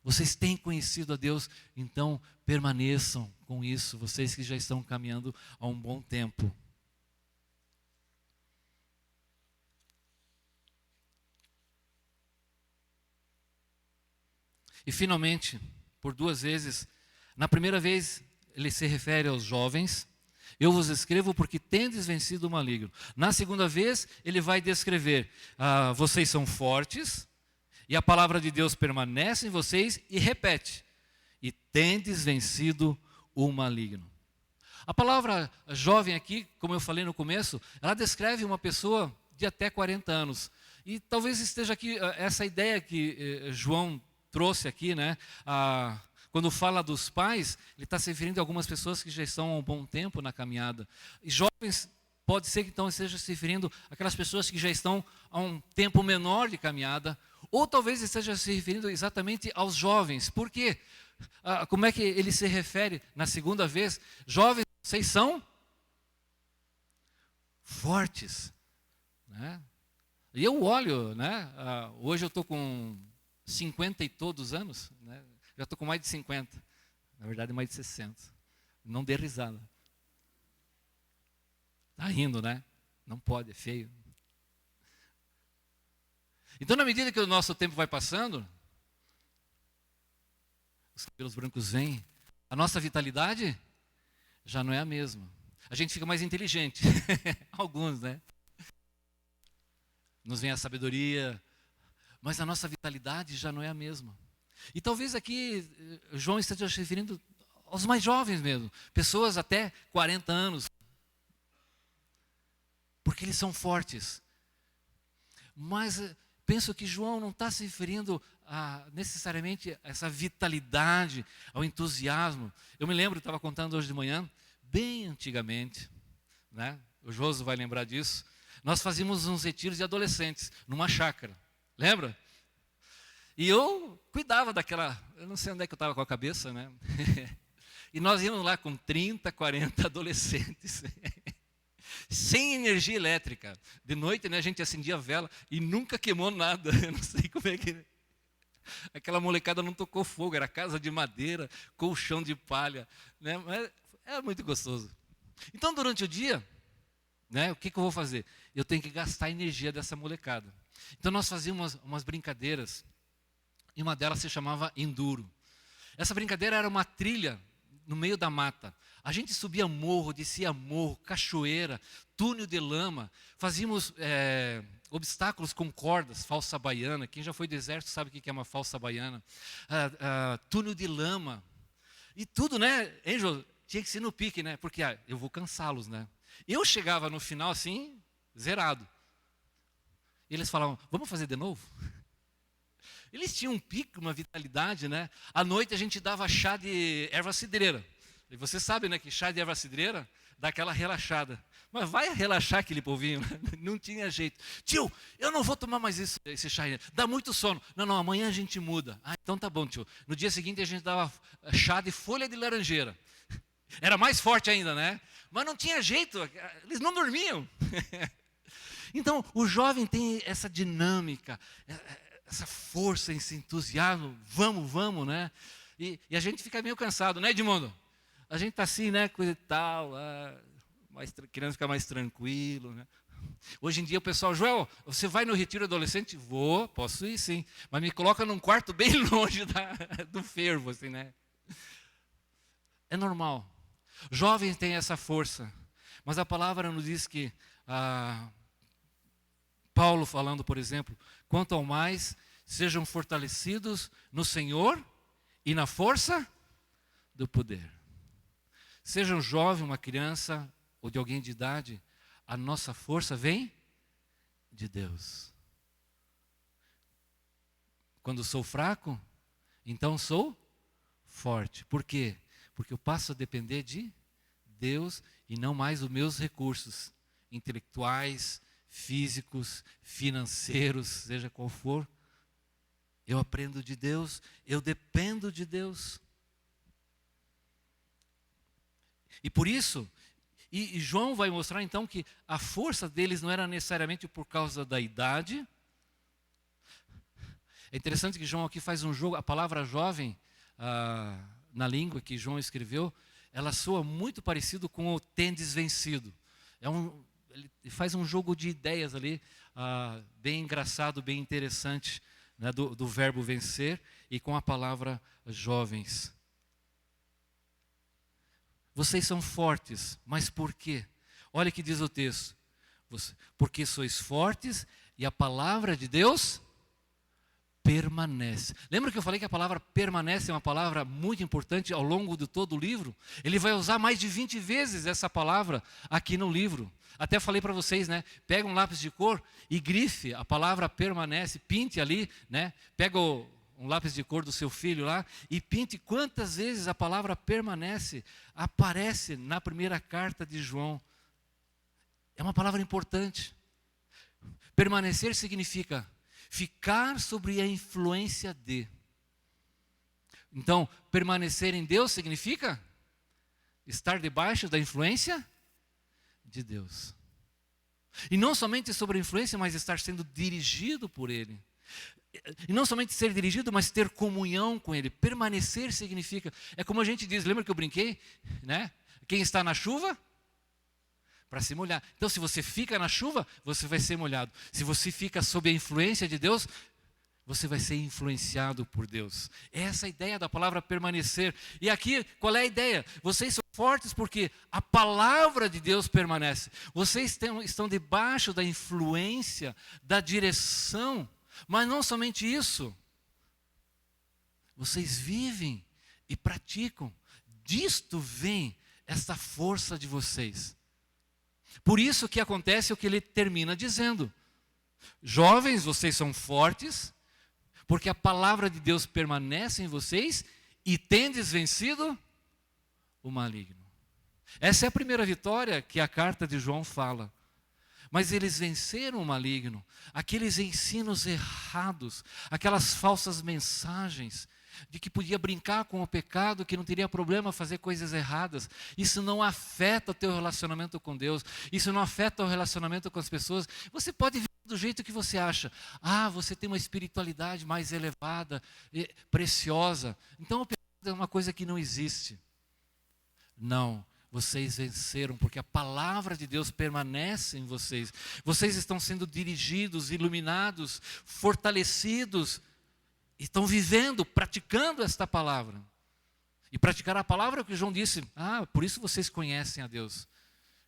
Vocês têm conhecido a Deus, então permaneçam com isso, vocês que já estão caminhando há um bom tempo. E finalmente, por 2 vezes, na primeira vez ele se refere aos jovens, eu vos escrevo porque tendes vencido o maligno. Na segunda vez ele vai descrever, vocês são fortes, e a palavra de Deus permanece em vocês, e repete, e tendes vencido o maligno. A palavra jovem aqui, como eu falei no começo, ela descreve uma pessoa de até 40 anos. E talvez esteja aqui essa ideia que João trouxe aqui, né? Quando fala dos pais, ele está se referindo a algumas pessoas que já estão há um bom tempo na caminhada. E jovens, pode ser que então esteja se referindo àquelas pessoas que já estão há um tempo menor de caminhada, ou talvez esteja se referindo exatamente aos jovens. Por quê? Como é que ele se refere na segunda vez? Jovens, vocês são fortes, né? E eu olho, né? Hoje eu estou com 50 e todos anos, né? Já estou com mais de 50, na verdade mais de 60. Não dê risada. Está rindo, né? Não pode, é feio. Então, na medida que o nosso tempo vai passando, os cabelos brancos vêm, a nossa vitalidade já não é a mesma. A gente fica mais inteligente, alguns, né? Nos vem a sabedoria, mas a nossa vitalidade já não é a mesma. E talvez aqui João esteja se referindo aos mais jovens mesmo, pessoas até 40 anos, porque eles são fortes. Mas penso que João não está se referindo necessariamente a essa vitalidade, ao entusiasmo. Eu me lembro, estava contando hoje de manhã, bem antigamente, né? O Joso vai lembrar disso, nós fazíamos uns retiros de adolescentes, numa chácara, lembra? E eu cuidava daquela, eu não sei onde é que eu estava com a cabeça, né? E nós íamos lá com 30, 40 adolescentes, sem energia elétrica. De noite, né, a gente acendia a vela e nunca queimou nada. Eu não sei como é que... Aquela molecada não tocou fogo, era casa de madeira, colchão de palha, né? Mas era muito gostoso. Então, durante o dia, né, o que eu vou fazer? Eu tenho que gastar a energia dessa molecada. Então, nós fazíamos umas brincadeiras. E uma delas se chamava enduro. Essa brincadeira era uma trilha no meio da mata. A gente subia morro, descia morro, cachoeira, túnel de lama. Fazíamos obstáculos com cordas, falsa baiana. Quem já foi do exército sabe o que é uma falsa baiana. Túnel de lama. E tudo, né, Angel, tinha que ser no pique, né? Porque eu vou cansá-los, né? Eu chegava no final assim, zerado. E eles falavam, vamos fazer de novo? Eles tinham um pico, uma vitalidade, né? À noite a gente dava chá de erva cidreira. E você sabe, né, que chá de erva cidreira dá aquela relaxada. Mas vai relaxar aquele povinho, né? Não tinha jeito. Tio, eu não vou tomar mais esse chá, dá muito sono. Não, amanhã a gente muda. Então tá bom, tio. No dia seguinte a gente dava chá de folha de laranjeira. Era mais forte ainda, né? Mas não tinha jeito, eles não dormiam. Então, o jovem tem essa dinâmica, essa força, esse entusiasmo, vamos, né? E a gente fica meio cansado, né, Edmundo? A gente está assim, né, coisa e tal, querendo ficar mais tranquilo, né? Hoje em dia o pessoal, Joel, você vai no retiro adolescente? Vou, posso ir sim, mas me coloca num quarto bem longe do fervo, assim, né? É normal. Jovens têm essa força, mas a palavra nos diz que Paulo falando, por exemplo, quanto ao mais, sejam fortalecidos no Senhor e na força do poder. Seja um jovem, uma criança ou de alguém de idade, a nossa força vem de Deus. Quando sou fraco, então sou forte. Por quê? Porque eu passo a depender de Deus e não mais dos meus recursos intelectuais, físicos, financeiros, seja qual for. Eu aprendo de Deus, eu dependo de Deus. E por isso, e João vai mostrar então que a força deles não era necessariamente por causa da idade. É interessante que João aqui faz um jogo, a palavra jovem, na língua que João escreveu, ela soa muito parecido com o tendes vencido. Ele faz um jogo de ideias ali, bem engraçado, bem interessante, né, do verbo vencer e com a palavra jovens. Vocês são fortes, mas por quê? Olha o que diz o texto. Porque sois fortes e a palavra de Deus permanece. Lembra que eu falei que a palavra permanece é uma palavra muito importante ao longo de todo o livro? Ele vai usar mais de 20 vezes essa palavra aqui no livro. Até falei para vocês, né? Pega um lápis de cor e grife a palavra permanece, pinte ali, né? Pega um lápis de cor do seu filho lá e pinte quantas vezes a palavra permanece aparece na primeira carta de João. É uma palavra importante. Permanecer significa ficar sobre a influência de. Então, permanecer em Deus significa estar debaixo da influência de Deus. E não somente sobre a influência, mas estar sendo dirigido por Ele. E não somente ser dirigido, mas ter comunhão com Ele. Permanecer significa, é como a gente diz, lembra que eu brinquei? Né? Quem está na chuva? Para se molhar. Então, se você fica na chuva, você vai ser molhado. Se você fica sob a influência de Deus, você vai ser influenciado por Deus. Essa é a ideia da palavra permanecer. E aqui, qual é a ideia? Vocês são fortes porque a palavra de Deus permanece. Vocês estão debaixo da influência, da direção. Mas não somente isso. Vocês vivem e praticam. Disto vem essa força de vocês. Por isso que acontece o que ele termina dizendo. Jovens, vocês são fortes, porque a palavra de Deus permanece em vocês e tendes vencido o maligno. Essa é a primeira vitória que a carta de João fala. Mas eles venceram o maligno, aqueles ensinos errados, aquelas falsas mensagens de que podia brincar com o pecado, que não teria problema fazer coisas erradas. Isso não afeta o teu relacionamento com Deus, isso não afeta o relacionamento com as pessoas. Você pode viver do jeito que você acha. Você tem uma espiritualidade mais elevada, preciosa. Então o pecado é uma coisa que não existe. Não. Vocês venceram, porque a palavra de Deus permanece em vocês. Vocês estão sendo dirigidos, iluminados, fortalecidos. Estão vivendo, praticando esta palavra. E praticar a palavra é o que João disse. Por isso vocês conhecem a Deus.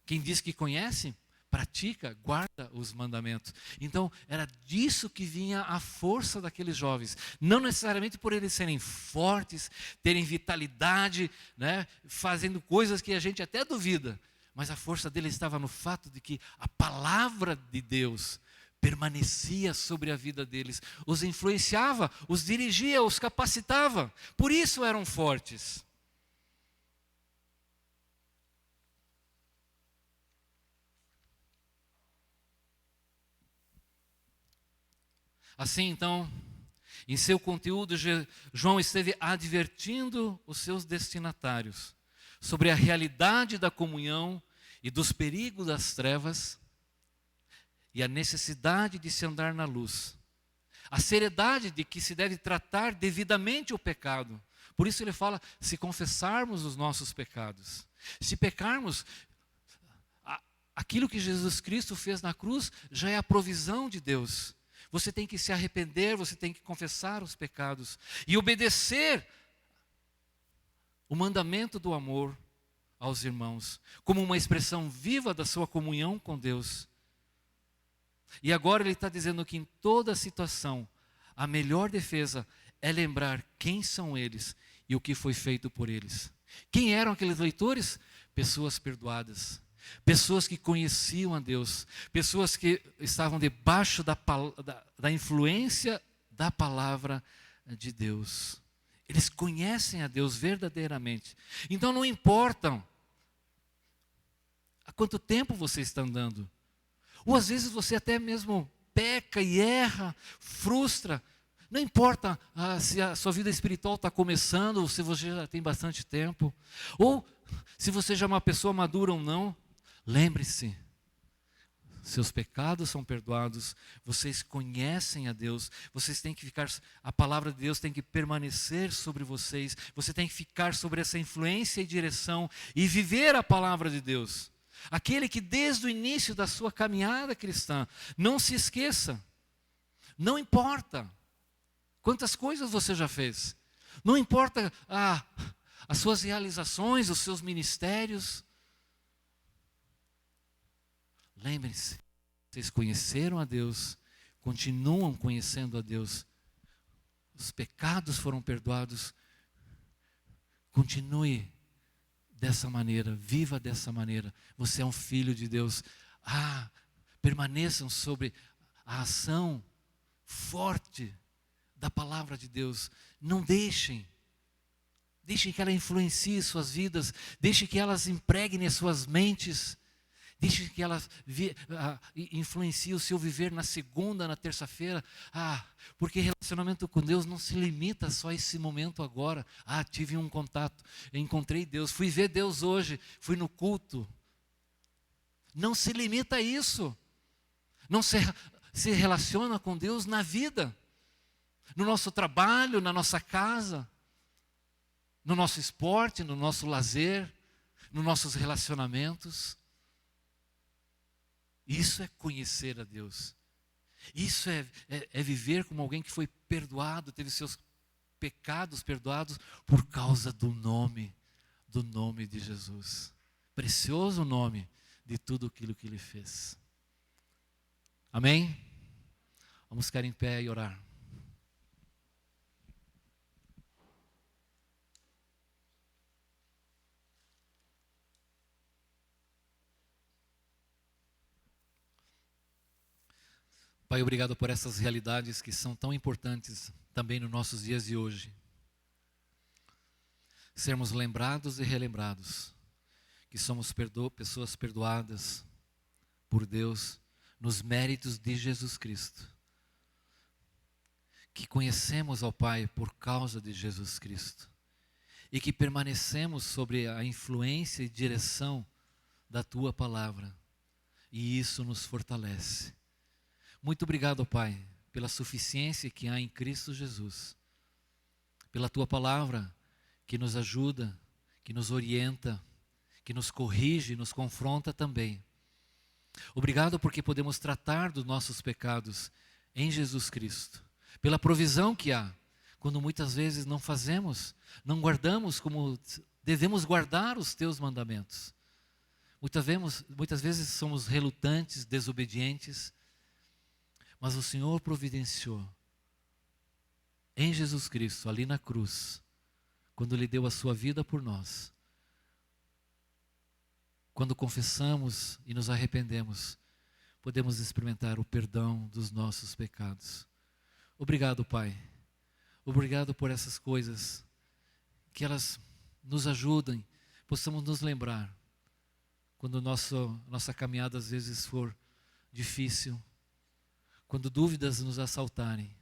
Quem diz que conhece, pratica, guarda os mandamentos. Então, era disso que vinha a força daqueles jovens. Não necessariamente por eles serem fortes, terem vitalidade, né, fazendo coisas que a gente até duvida. Mas a força deles estava no fato de que a palavra de Deus permanecia sobre a vida deles, os influenciava, os dirigia, os capacitava. Por isso eram fortes. Assim, então, em seu conteúdo, João esteve advertindo os seus destinatários sobre a realidade da comunhão e dos perigos das trevas e a necessidade de se andar na luz. A seriedade de que se deve tratar devidamente o pecado. Por isso ele fala, se confessarmos os nossos pecados, se pecarmos, aquilo que Jesus Cristo fez na cruz já é a provisão de Deus. Você tem que se arrepender, você tem que confessar os pecados e obedecer o mandamento do amor aos irmãos, como uma expressão viva da sua comunhão com Deus. E agora ele está dizendo que em toda situação, a melhor defesa é lembrar quem são eles e o que foi feito por eles. Quem eram aqueles leitores? Pessoas perdoadas, pessoas que conheciam a Deus, pessoas que estavam debaixo da influência da palavra de Deus. Eles conhecem a Deus verdadeiramente. Então não importa há quanto tempo você está andando. Ou às vezes você até mesmo peca e erra, frustra. Não importa se a sua vida espiritual está começando, ou se você já tem bastante tempo. Ou se você já é uma pessoa madura ou não. Lembre-se, seus pecados são perdoados, vocês conhecem a Deus, vocês têm que ficar, a palavra de Deus tem que permanecer sobre vocês, você tem que ficar sobre essa influência e direção e viver a palavra de Deus. Aquele que desde o início da sua caminhada cristã, não se esqueça, não importa quantas coisas você já fez, não importa as suas realizações, os seus ministérios. Lembre-se, vocês conheceram a Deus, continuam conhecendo a Deus, os pecados foram perdoados, continue dessa maneira, viva dessa maneira, você é um filho de Deus. Permaneçam sobre a ação forte da palavra de Deus, não deixem que ela influencie suas vidas, deixem que elas impregnem suas mentes, deixe que ela influencie o seu viver na segunda, na terça-feira. Porque relacionamento com Deus não se limita só a esse momento agora. Tive um contato, encontrei Deus, fui ver Deus hoje, fui no culto. Não se limita a isso. Não se relaciona com Deus na vida, no nosso trabalho, na nossa casa, no nosso esporte, no nosso lazer, nos nossos relacionamentos. Isso é conhecer a Deus. Isso é viver como alguém que foi perdoado, teve seus pecados perdoados por causa do nome de Jesus. Precioso nome de tudo aquilo que Ele fez. Amém? Vamos ficar em pé e orar. Pai, obrigado por essas realidades que são tão importantes também nos nossos dias de hoje. Sermos lembrados e relembrados que somos pessoas perdoadas por Deus nos méritos de Jesus Cristo. Que conhecemos ao Pai por causa de Jesus Cristo. E que permanecemos sobre a influência e direção da Tua palavra. E isso nos fortalece. Muito obrigado, Pai, pela suficiência que há em Cristo Jesus, pela Tua palavra que nos ajuda, que nos orienta, que nos corrige, nos confronta também. Obrigado porque podemos tratar dos nossos pecados em Jesus Cristo, pela provisão que há, quando muitas vezes não fazemos, não guardamos como devemos guardar os Teus mandamentos. Muitas vezes somos relutantes, desobedientes, mas o Senhor providenciou em Jesus Cristo, ali na cruz, quando Ele deu a sua vida por nós. Quando confessamos e nos arrependemos, podemos experimentar o perdão dos nossos pecados. Obrigado, Pai. Obrigado por essas coisas, que elas nos ajudem, possamos nos lembrar, quando nossa caminhada às vezes for difícil, quando dúvidas nos assaltarem,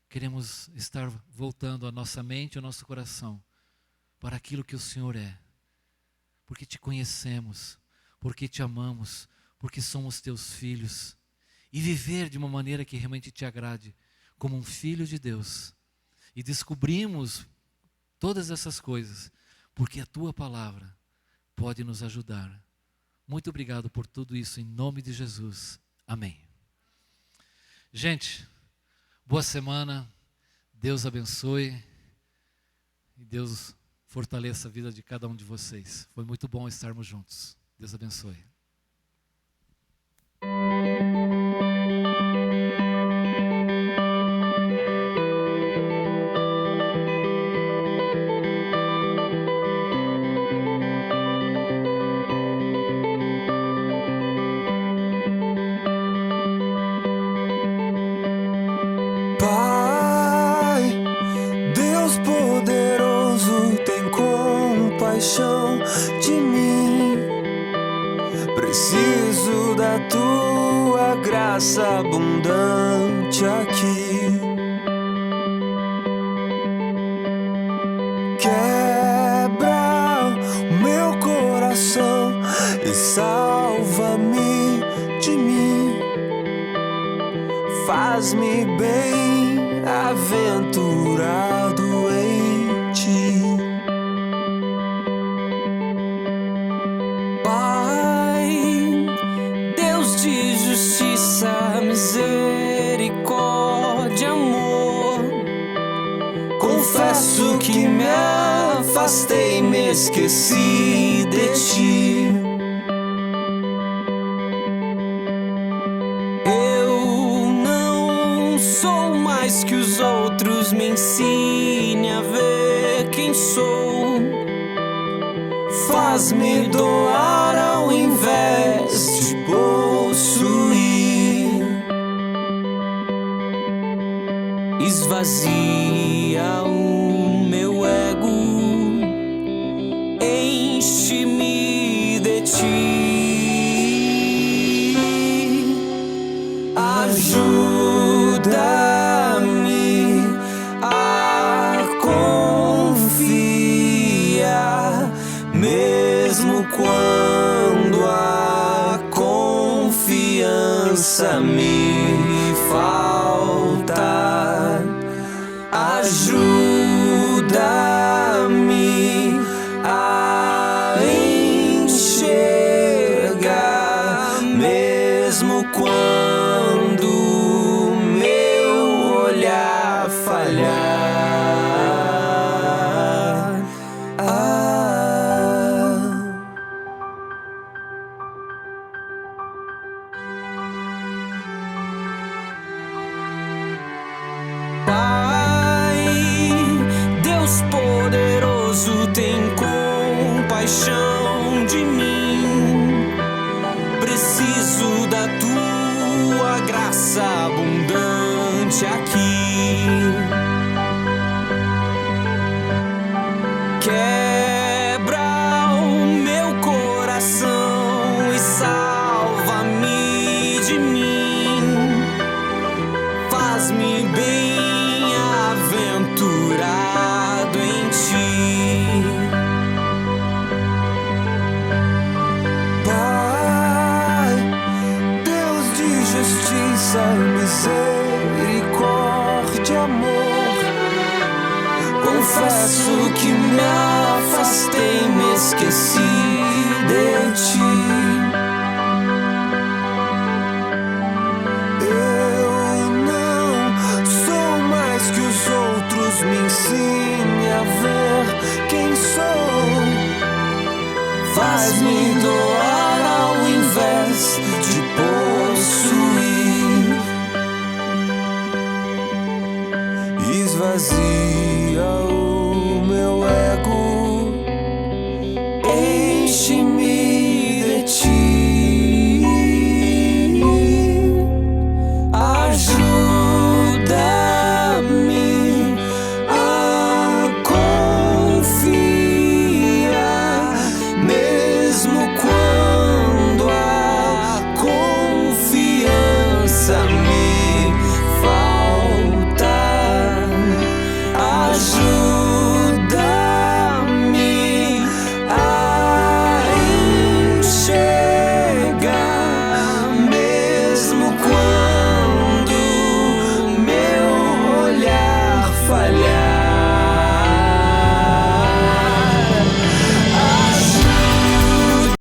queremos estar voltando a nossa mente e ao nosso coração para aquilo que o Senhor é. Porque te conhecemos, porque te amamos, porque somos teus filhos. E viver de uma maneira que realmente te agrade, como um filho de Deus. E descobrimos todas essas coisas, porque a tua palavra pode nos ajudar. Muito obrigado por tudo isso, em nome de Jesus. Amém. Gente, boa semana, Deus abençoe e Deus fortaleça a vida de cada um de vocês. Foi muito bom estarmos juntos. Deus abençoe. compaixão de mim. Preciso da tua graça abundante aqui. Quebra o meu coração e salva-me de mim. Faz-me bem aventurado em ti. Pai, Deus de justiça, misericórdia, amor, confesso que me afastei, me esqueci de ti. Sou mais que os outros, me ensine a ver quem sou. Faz-me doar ao invés de possuir. Esvazia o meu ego, enche-me de ti. Ajuda-me a confiar, mesmo quando a confiança me falta. Ajuda-me a enxergar, mesmo quando falhar. Pai, Deus poderoso, tem compaixão de mim. Preciso da tua graça abundante aqui. Quebra o meu coração e salva-me de mim. Faz-me bem aventurado em ti. Pai, Deus de justiça, misericórdia, amor, confesso que me afastei, me esqueci de ti. Eu não sou mais que os outros, me ensine a ver quem sou. Faz-me doar ao invés de possuir. Esvazia o